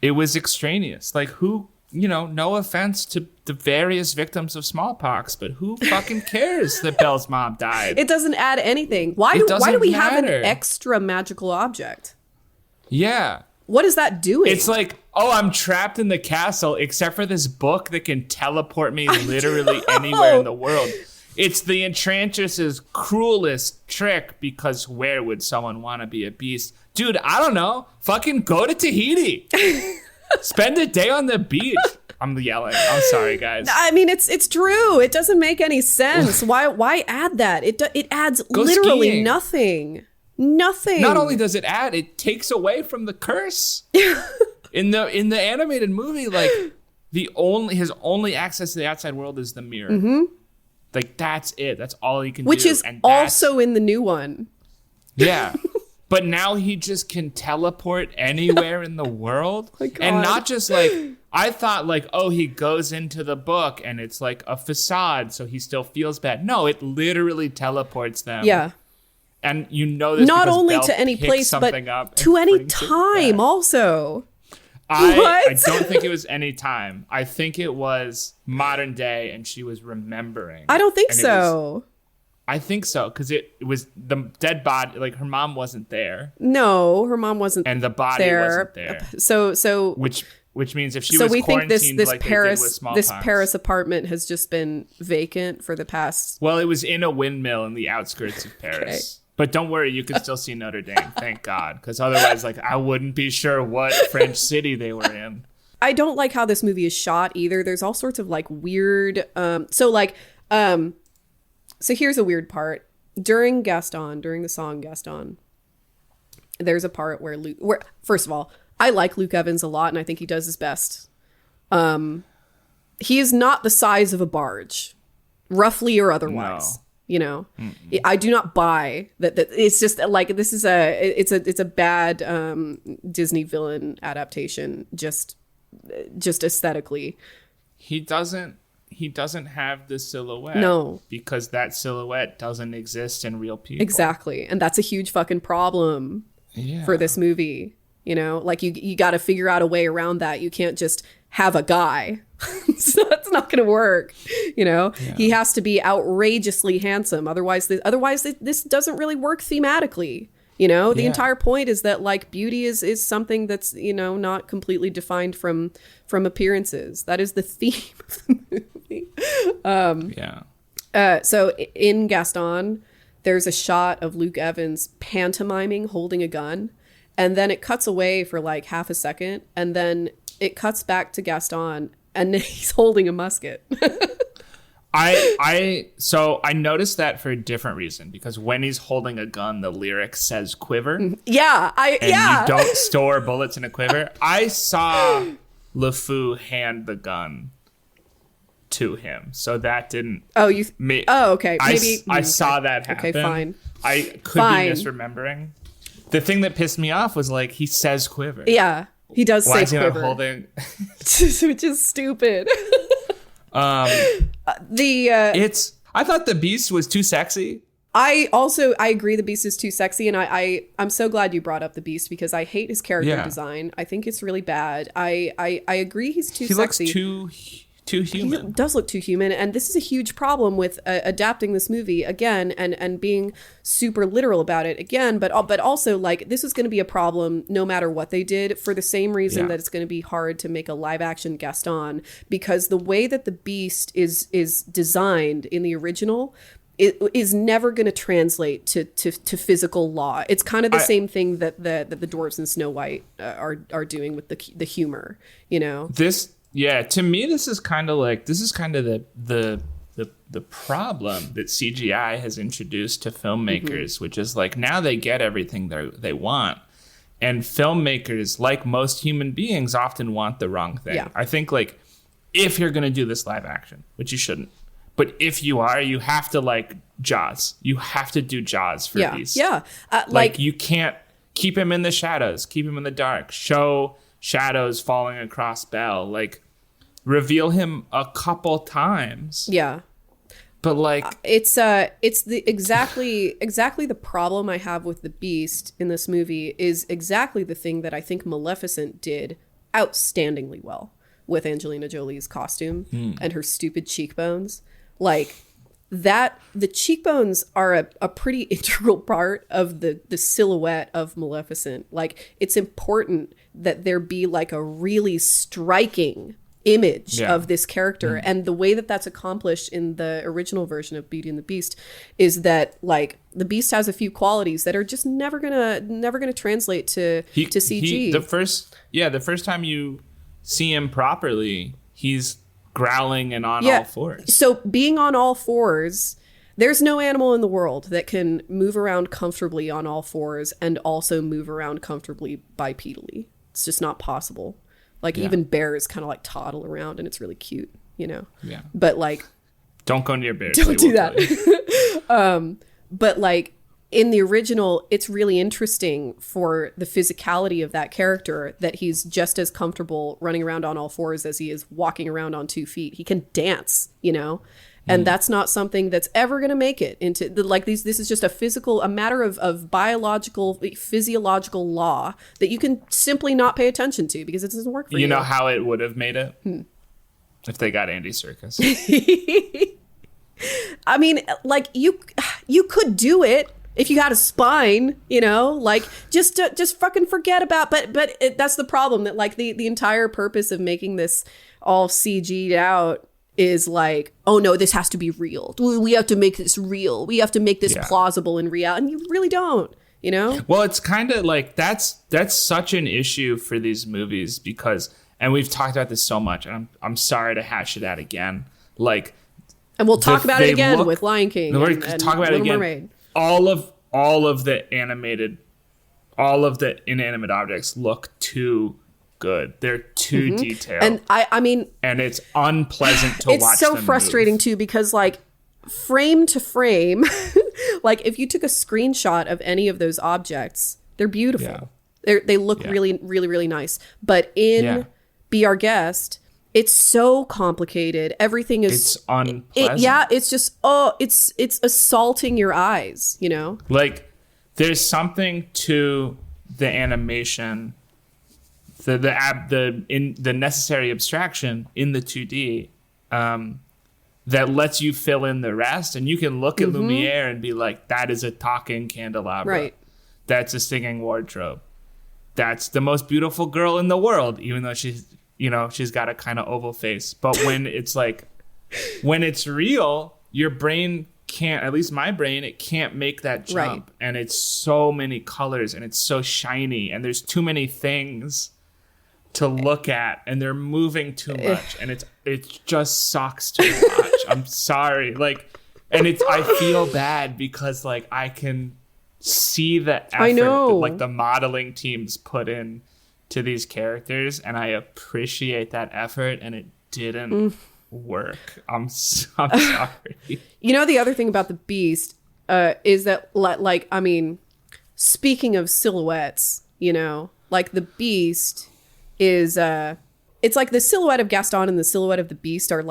It was extraneous. Like who, no offense to the various victims of smallpox, but who fucking cares that Belle's mom died? It doesn't add anything. Why do we have an extra magical object? Yeah. What is that doing? It's like, I'm trapped in the castle, except for this book that can teleport me literally anywhere in the world. It's the Enchantress's cruelest trick, because where would someone want to be a beast? Dude, I don't know. Fucking go to Tahiti. Spend a day on the beach. I'm yelling. I'm sorry, guys. I mean, it's true. It doesn't make any sense. Why add that? It adds go literally skiing. Nothing. Not only does it add, it takes away from the curse. In the animated movie, like his only access to the outside world is the mirror. Like that's it. That's all he can do. Which is also in the new one. Yeah. But now he just can teleport anywhere in the world. Oh, and not just like, I thought like, he goes into the book and it's like a facade, so he still feels bad. No, it literally teleports them. Yeah. And this not only Belle to any place, but up to any time also. I don't think it was any time. I think it was modern day, and she was remembering. I don't think so. I think so, because it was the dead body. Like her mom wasn't there. No, her mom wasn't, and the body wasn't there. So which means if she was we think quarantined this like Paris they did with smallpox, this Paris apartment has just been vacant for the past. Well, it was in a windmill in the outskirts of Paris. Okay. But don't worry, you can still see Notre Dame, thank God. Because otherwise, like, I wouldn't be sure what French city they were in. I don't like how this movie is shot either. There's all sorts of like weird. So here's a weird part. During the song Gaston, there's a part where first of all, I like Luke Evans a lot, and I think he does his best. He is not the size of a barge, roughly or otherwise. No. I do not buy that. It's just like this is a bad Disney villain adaptation. Just aesthetically, he doesn't have the silhouette. No, because that silhouette doesn't exist in real people. Exactly, and that's a huge fucking problem for this movie. Like you got to figure out a way around that. You can't just have a guy. So that's not going to work. He has to be outrageously handsome. Otherwise this doesn't really work thematically. The entire point is that like beauty is something that's, not completely defined from appearances. That is the theme of the movie. So in Gaston, there's a shot of Luke Evans pantomiming holding a gun, and then it cuts away for like half a second, and then it cuts back to Gaston, and he's holding a musket. So I noticed that for a different reason, because when he's holding a gun, the lyric says quiver. Yeah, you don't store bullets in a quiver. I saw LeFou hand the gun to him, so that didn't. Oh, okay. Maybe I saw that happen. Okay, fine. I could be misremembering. The thing that pissed me off was like he says quiver. Yeah, he does Why say is he quiver, not holding? which is stupid. I thought the Beast was too sexy. I agree the Beast is too sexy, and I'm so glad you brought up the Beast, because I hate his character design. I think it's really bad. I agree he's too sexy. He looks too human. He does look too human, and this is a huge problem with adapting this movie again and being super literal about it again, but also like this is going to be a problem no matter what they did, for the same reason that it's going to be hard to make a live action Gaston, because the way that the Beast is designed in the original, it is never going to translate to physical law. It's kind of the same thing that the dwarves in Snow White are doing with the humor, you know. To me, this is kind of the problem that CGI has introduced to filmmakers, which is like now they get everything they want, and filmmakers, like most human beings, often want the wrong thing. Yeah. I think like if you're gonna do this live action, which you shouldn't, but if you are, you have to like Jaws. You have to do Jaws for Beast. Yeah, like you can't keep him in the shadows, keep him in the dark, show shadows falling across Belle, like reveal him a couple times. Yeah. But like it's the exactly the problem I have with the Beast in this movie is exactly the thing that I think Maleficent did outstandingly well with Angelina Jolie's costume and her stupid cheekbones. Like that, the cheekbones are a pretty integral part of the silhouette of Maleficent. Like it's important that there be like a really striking image of this character, and the way that that's accomplished in the original version of Beauty and the Beast is that like the Beast has a few qualities that are just never gonna translate to CG. The first time you see him properly, he's growling and on all fours. So being on all fours, there's no animal in the world that can move around comfortably on all fours and also move around comfortably bipedally. It's just not possible. Like even bears kind of like toddle around, and it's really cute, you know? Yeah. But like, don't go near bears. Don't do that. But like in the original, it's really interesting for the physicality of that character that he's just as comfortable running around on all fours as he is walking around on 2 feet. He can dance, you know? And that's not something that's ever going to make it into this is just a matter of biological, physiological law that you can simply not pay attention to because it doesn't work for you. You know how it would have made it? If they got Andy Serkis. I mean, like you could do it if you had a spine, you know, like just fucking forget about, but that's the problem, that like the entire purpose of making this all CG'd out is like, oh no, this has to be real. We have to make this real. We have to make this plausible and real. And you really don't, you know? Well, it's kind of like that's such an issue for these movies because, and we've talked about this so much, and I'm sorry to hash it out again. Like, and we'll talk about it again with Lion King. We're talk about it again. Mermaid. All of the inanimate objects look too good. They're too detailed. And I mean, and it's unpleasant to watch. It's so frustrating too, because like frame to frame, like if you took a screenshot of any of those objects, they're beautiful. They look really, really, really nice. But in Be Our Guest, it's so complicated. Everything is, it's unpleasant. It's just, it's assaulting your eyes, you know? Like there's something to the animation, the necessary abstraction in the 2D that lets you fill in the rest, and you can look at Lumiere and be like, that is a talking candelabra. Right. That's a singing wardrobe. That's the most beautiful girl in the world, even though she's got a kind of oval face. But when it's real, your brain can't, at least my brain, it can't make that jump. Right. And it's so many colors and it's so shiny and there's too many things to look at and they're moving too much and it just sucks too much. I'm sorry. Like, and I feel bad because like I can see the effort I know. that like the modeling teams put in to these characters and I appreciate that effort and it didn't work. I'm sorry. You know, the other thing about the Beast is that, like, I mean, speaking of silhouettes, you know, like the Beast is, it's like the silhouette of Gaston and the silhouette of the Beast are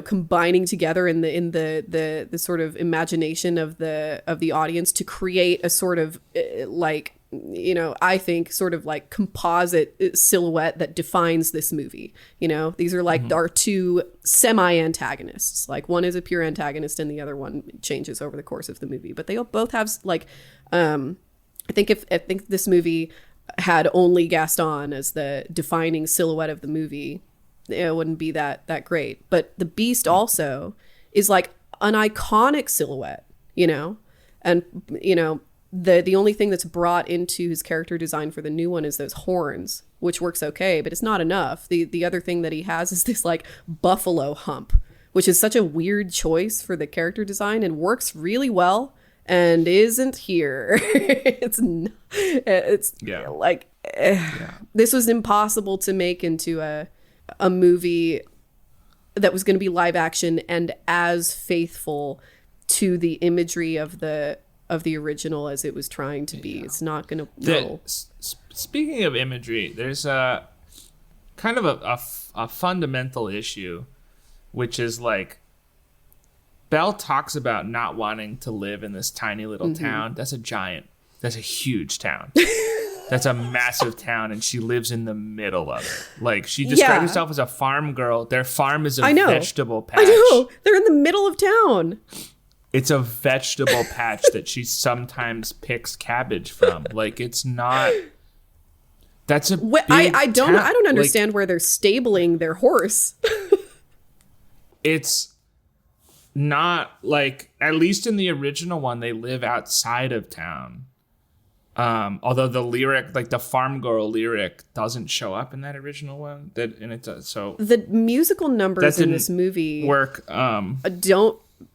combining together in the sort of imagination of the audience to create a sort of like, you know, I think sort of like composite silhouette that defines this movie. You know, these are like our two semi-antagonists. Like one is a pure antagonist and the other one changes over the course of the movie. But they both have like, I think this movie had only Gaston as the defining silhouette of the movie, it wouldn't be that great. But the Beast also is like an iconic silhouette, you know, and you know. The only thing that's brought into his character design for the new one is those horns, which works okay, but it's not enough. The other thing that he has is this like buffalo hump, which is such a weird choice for the character design and works really well and isn't here. It's like this was impossible to make into a movie that was going to be live action and as faithful to the imagery of the original as it was trying to be. It's not going to Speaking of imagery, there's a kind of a fundamental issue, which is like Belle talks about not wanting to live in this tiny little town. That's a huge town. That's a massive town, and she lives in the middle of it. Like, she described herself as a farm girl. Their farm is a vegetable patch. I know. They're in the middle of town. It's a vegetable patch that she sometimes picks cabbage from. Like, it's not. That's a big I don't town. understand where they're stabling their horse. It's not like, at least in the original one, they live outside of town. Although the lyric, like the farm girl lyric, doesn't show up in that original one. And it does. So the musical numbers in this movie work.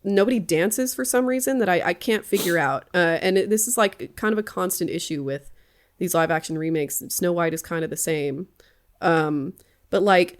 Nobody dances for some reason that I can't figure out. And this is like kind of a constant issue with these live action remakes. Snow White is kind of the same. But like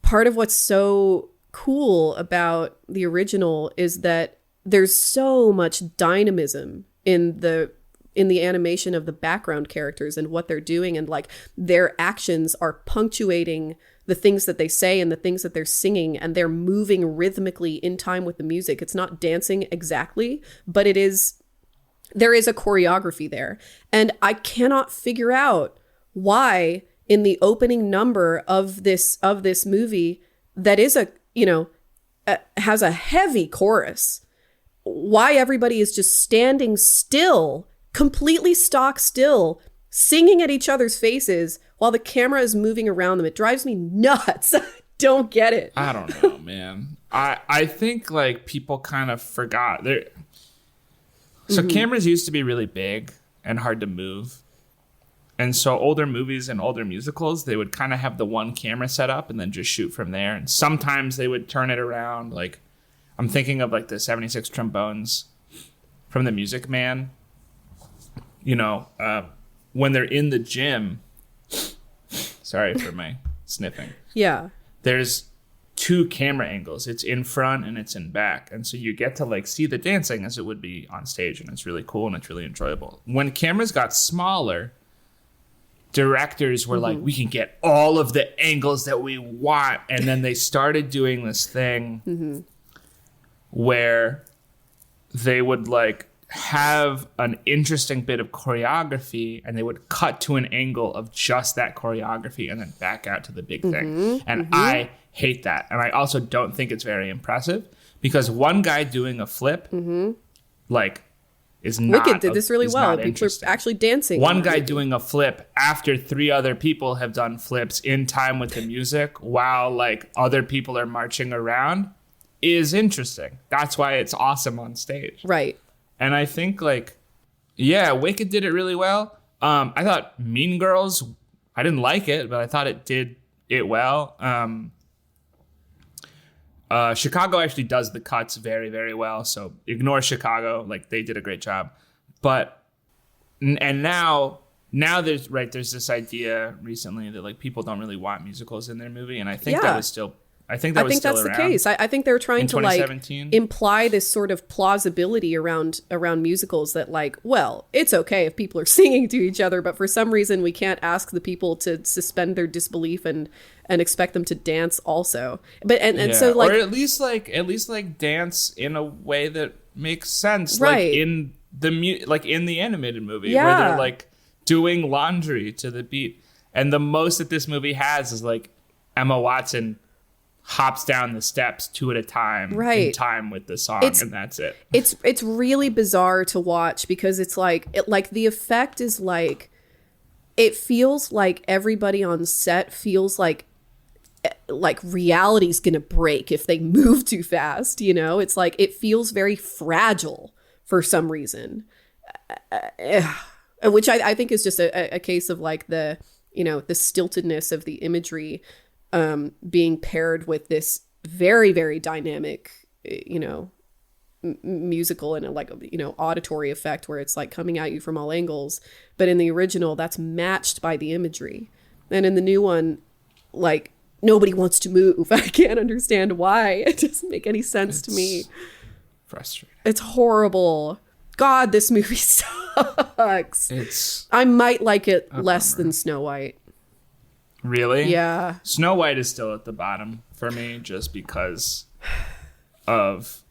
part of what's so cool about the original is that there's so much dynamism in the animation of the background characters and what they're doing, and like their actions are punctuating the things that they say and the things that they're singing, and they're moving rhythmically in time with the music. It's not dancing exactly, but there is a choreography there. And I cannot figure out why in the opening number of this movie that is has a heavy chorus, why everybody is just standing still, completely stock still, singing at each other's faces while the camera is moving around them. It drives me nuts. I don't get it. I don't know, man. I think like people kind of forgot. So cameras used to be really big and hard to move. And so older movies and older musicals, they would kind of have the one camera set up and then just shoot from there. And sometimes they would turn it around. Like, I'm thinking of like the 76 trombones from The Music Man. You know, when they're in the gym, sorry for my sniffing. Yeah. There's two camera angles. It's in front and it's in back. And so you get to like see the dancing as it would be on stage. And it's really cool and it's really enjoyable. When cameras got smaller, directors were like, we can get all of the angles that we want. And then they started doing this thing where they would like have an interesting bit of choreography and they would cut to an angle of just that choreography and then back out to the big thing. And I hate that. And I also don't think it's very impressive because one guy doing a flip like is not Wicked did this really well. People are actually dancing. One guy doing a flip after three other people have done flips in time with the music while like other people are marching around. is interesting. That's why it's awesome on stage. Right. And I think like, yeah, Wicked did it really well. I thought Mean Girls, I didn't like it, but I thought it did it well. Chicago actually does the cuts very, very well. So ignore Chicago. Like they did a great job. But, and now there's this idea recently that like people don't really want musicals in their movie. And I think that was still, I think that's the case. I think they're trying to like 2017. imply this sort of plausibility around musicals that like, well, it's okay if people are singing to each other, but for some reason we can't ask the people to suspend their disbelief and expect them to dance also. But and so like, or at least like dance in a way that makes sense, right. like in the animated movie where they're like doing laundry to the beat. And the most that this movie has is like Emma Watson hops down the steps 2 at a time in time with the song, and that's it. It's really bizarre to watch because it's like the effect is like, it feels like everybody on set feels like reality's gonna break if they move too fast, you know? It's like it feels very fragile for some reason, which I think is just a case of like the, you know, the stiltedness of the imagery being paired with this very, very dynamic, you know, musical and like, you know, auditory effect where it's like coming at you from all angles. But in the original, that's matched by the imagery. And in the new one, like, nobody wants to move. I can't understand why. It doesn't make any sense to me. Frustrating. It's horrible. God, this movie sucks. I might like it less than Snow White. Really? Yeah. Snow White is still at the bottom for me just because of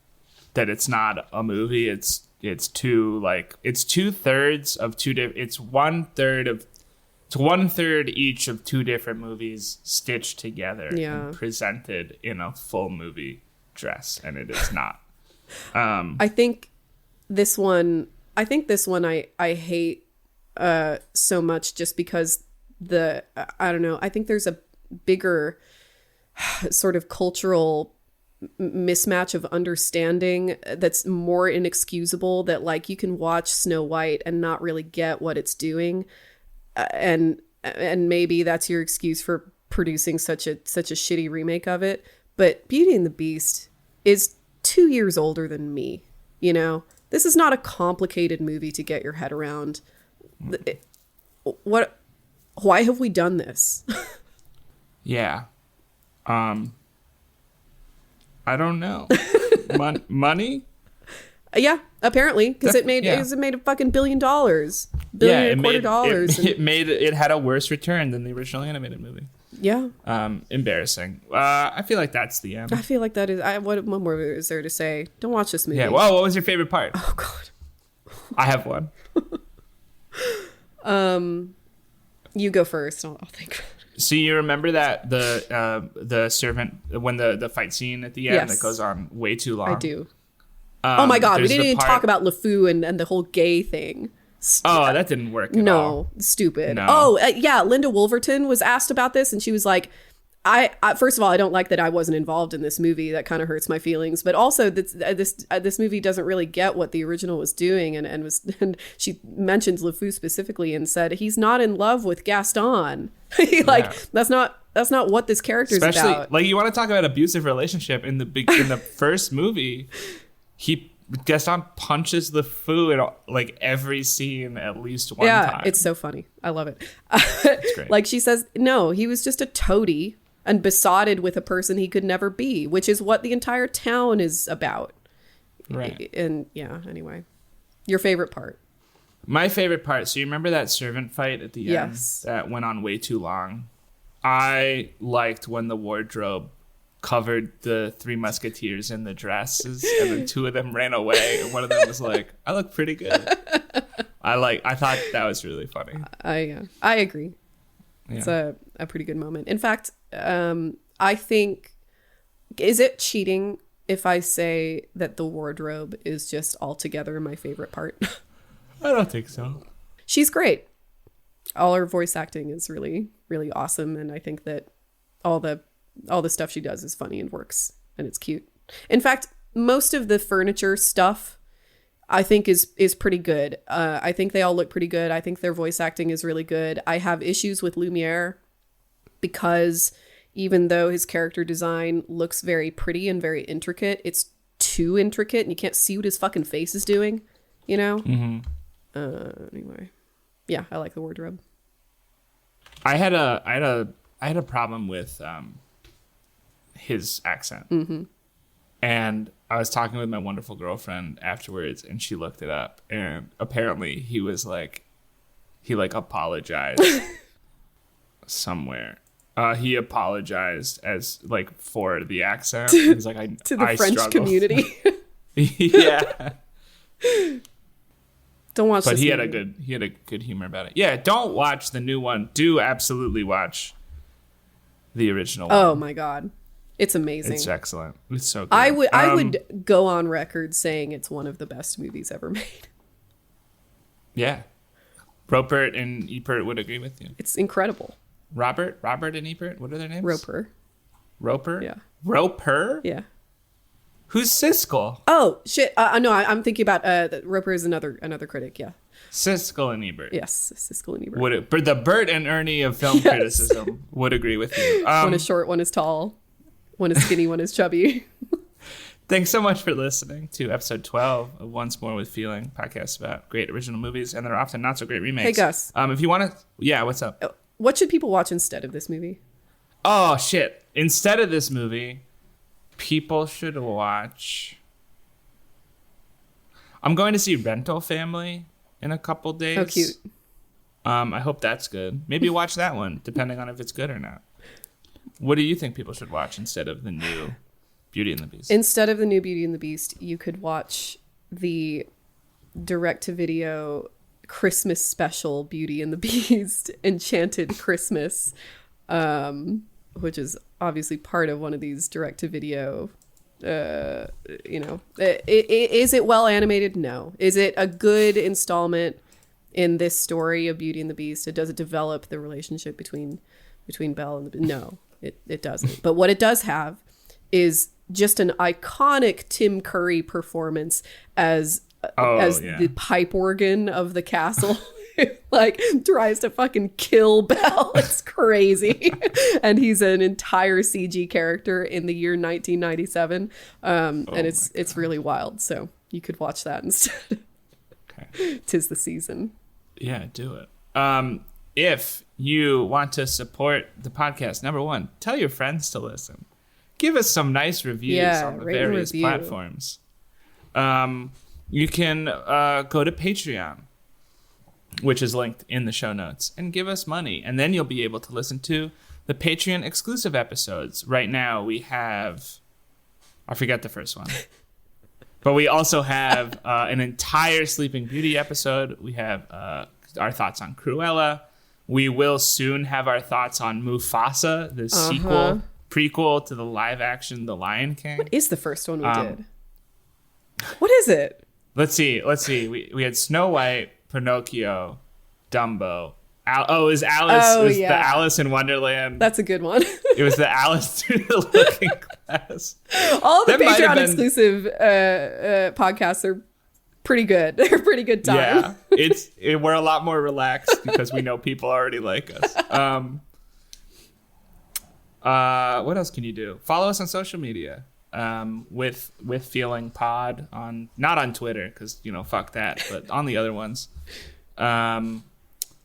that it's not a movie. It's 2/3 of two different. It's 1/3 each of two different movies stitched together and presented in a full movie dress, and it is not. I think this one I hate so much just because I don't know. I think there's a bigger sort of cultural mismatch of understanding that's more inexcusable, that like you can watch Snow White and not really get what it's doing. And maybe that's your excuse for producing such a shitty remake of it. But Beauty and the Beast is 2 years older than me. You know, this is not a complicated movie to get your head around. Why have we done this? Yeah. I don't know. Money? Yeah, apparently, because it made a fucking $1 billion, $1.25 billion. It had a worse return than the original animated movie. Yeah. Embarrassing. I feel like that's the end. I feel like that is. What more is there to say? Don't watch this movie. Yeah. Well, what was your favorite part? Oh God. I have one. You go first. I'll think. So you remember that the servant when the fight scene at the end that goes on way too long? I do. Oh my God, we didn't even talk about LeFou and the whole gay thing. Oh, that didn't work at all. Stupid. No. Oh, yeah, Linda Wolverton was asked about this, and she was like, I first of all, I don't like that I wasn't involved in this movie. That kind of hurts my feelings. But also, this movie doesn't really get what the original was doing, and she mentions LeFou specifically and said he's not in love with Gaston. That's not what this character's Especially, about. like, you want to talk about abusive relationship in the first movie. Gaston punches LeFou in like every scene at least one time. Yeah, it's so funny. I love it. It's great. Like she says, no, he was just a toady and besotted with a person he could never be, which is what the entire town is about. Right. And yeah, anyway. Your favorite part? My favorite part. So you remember that servant fight at the end that went on way too long? I liked when the wardrobe covered the Three Musketeers in the dresses, and then two of them ran away, and one of them was like, I look pretty good. I thought that was really funny. I agree. Yeah. It's a pretty good moment. In fact, I think, is it cheating if I say that the wardrobe is just altogether my favorite part? I don't think so. She's great. All her voice acting is really, really awesome, and I think that all the stuff she does is funny and works, and it's cute. In fact, most of the furniture stuff I think is pretty good. I think they all look pretty good. I think their voice acting is really good. I have issues with Lumiere because even though his character design looks very pretty and very intricate, it's too intricate and you can't see what his fucking face is doing, you know? Anyway. Yeah, I like the wardrobe. I had a problem with his accent. Mm-hmm. And I was talking with my wonderful girlfriend afterwards, and she looked it up, and apparently he apologized somewhere. He apologized as like for the accent. He's like, to the French struggle. community. Yeah. Don't watch But this he movie. had a good humor about it. Yeah, don't watch the new one. Do absolutely watch the original one. Oh my god. It's amazing. It's excellent. It's so good. I would go on record saying it's one of the best movies ever made. Yeah. Robert and Ebert would agree with you. It's incredible. Robert and Ebert, what are their names? Roper? Yeah. Roper? Yeah. Who's Siskel? Oh, shit. No, I'm thinking about Roper is another critic, yeah. Siskel and Ebert. Yes, Siskel and Ebert. But the Bert and Ernie of film criticism would agree with you. One is short, one is tall. One is skinny, one is chubby. Thanks so much for listening to episode 12 of Once More with Feeling, podcast about great original movies and they're often not so great remakes. Hey, Gus. If you want to, yeah, what's up? What should people watch instead of this movie? Oh, shit. Instead of this movie, people should watch. I'm going to see Rental Family in a couple days. Oh, cute. I hope that's good. Maybe watch that one, depending on if it's good or not. What do you think people should watch instead of the new Beauty and the Beast? Instead of the new Beauty and the Beast, you could watch the direct-to-video Christmas special Beauty and the Beast, Enchanted Christmas, which is obviously part of one of these direct-to-video. Is it well animated? No. Is it a good installment in this story of Beauty and the Beast? Does it develop the relationship between Belle and the No, it doesn't. But what it does have is just an iconic Tim Curry performance as the pipe organ of the castle. Like tries to fucking kill Belle. It's crazy. And he's an entire CG character in the year 1997. And it's really wild. So you could watch that instead. Okay. 'Tis the season. Yeah, do it. If you want to support the podcast, number one, tell your friends to listen. Give us some nice reviews on the various platforms. You can go to Patreon, which is linked in the show notes, and give us money. And then you'll be able to listen to the Patreon exclusive episodes. Right now we have, I forget the first one, but we also have an entire Sleeping Beauty episode. We have our thoughts on Cruella. We will soon have our thoughts on Mufasa, the prequel to the live action The Lion King. What is the first one we did? What is it? Let's see. We had Snow White, Pinocchio, Dumbo. It was Alice. It was the Alice in Wonderland. That's a good one. It was the Alice Through the Looking Glass. All the Patreon exclusive podcasts are pretty good. They're a pretty good time. Yeah, we're a lot more relaxed because we know people already like us. What else can you do? Follow us on social media. With Feeling Pod on, not on Twitter because fuck that, but on the other ones.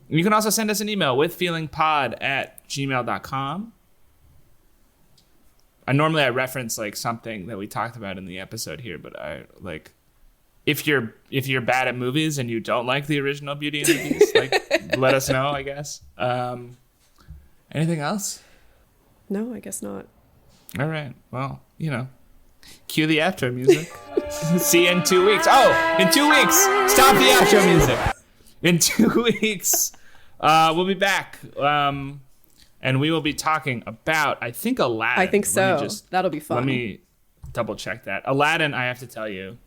You can also send us an email with feelingpod@gmail.com. Normally I reference like something that we talked about in the episode here, but I like if you're bad at movies and you don't like the original Beauty and the Beast, like let us know, I guess. Anything else? No, I guess not. All right. Well, cue the outro music. See you in 2 weeks. Oh, in 2 weeks. Stop the outro music. In 2 weeks, we'll be back. And we will be talking about, I think, Aladdin. I think so. That'll be fun. Let me double check that. Aladdin, I have to tell you,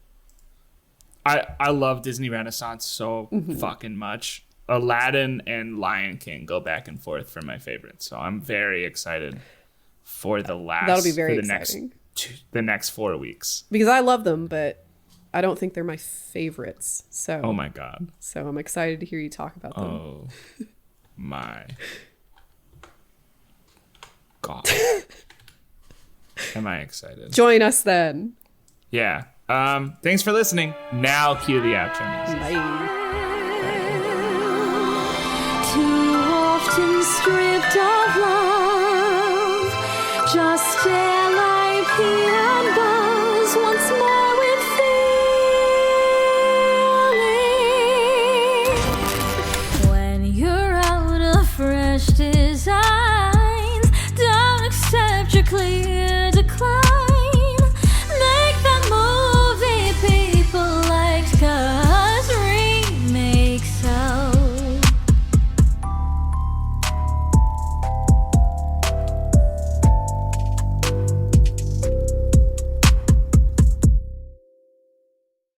I love Disney Renaissance so fucking much. Aladdin and Lion King go back and forth for my favorites. So I'm very excited for the last. That'll be very exciting. the next 4 weeks. Because I love them, but I don't think they're my favorites. So Oh my god. So I'm excited to hear you talk about them. Oh my god. Am I excited? Join us then. Yeah. Thanks for listening. Now cue the outro music. Bye. Too often stripped of love, just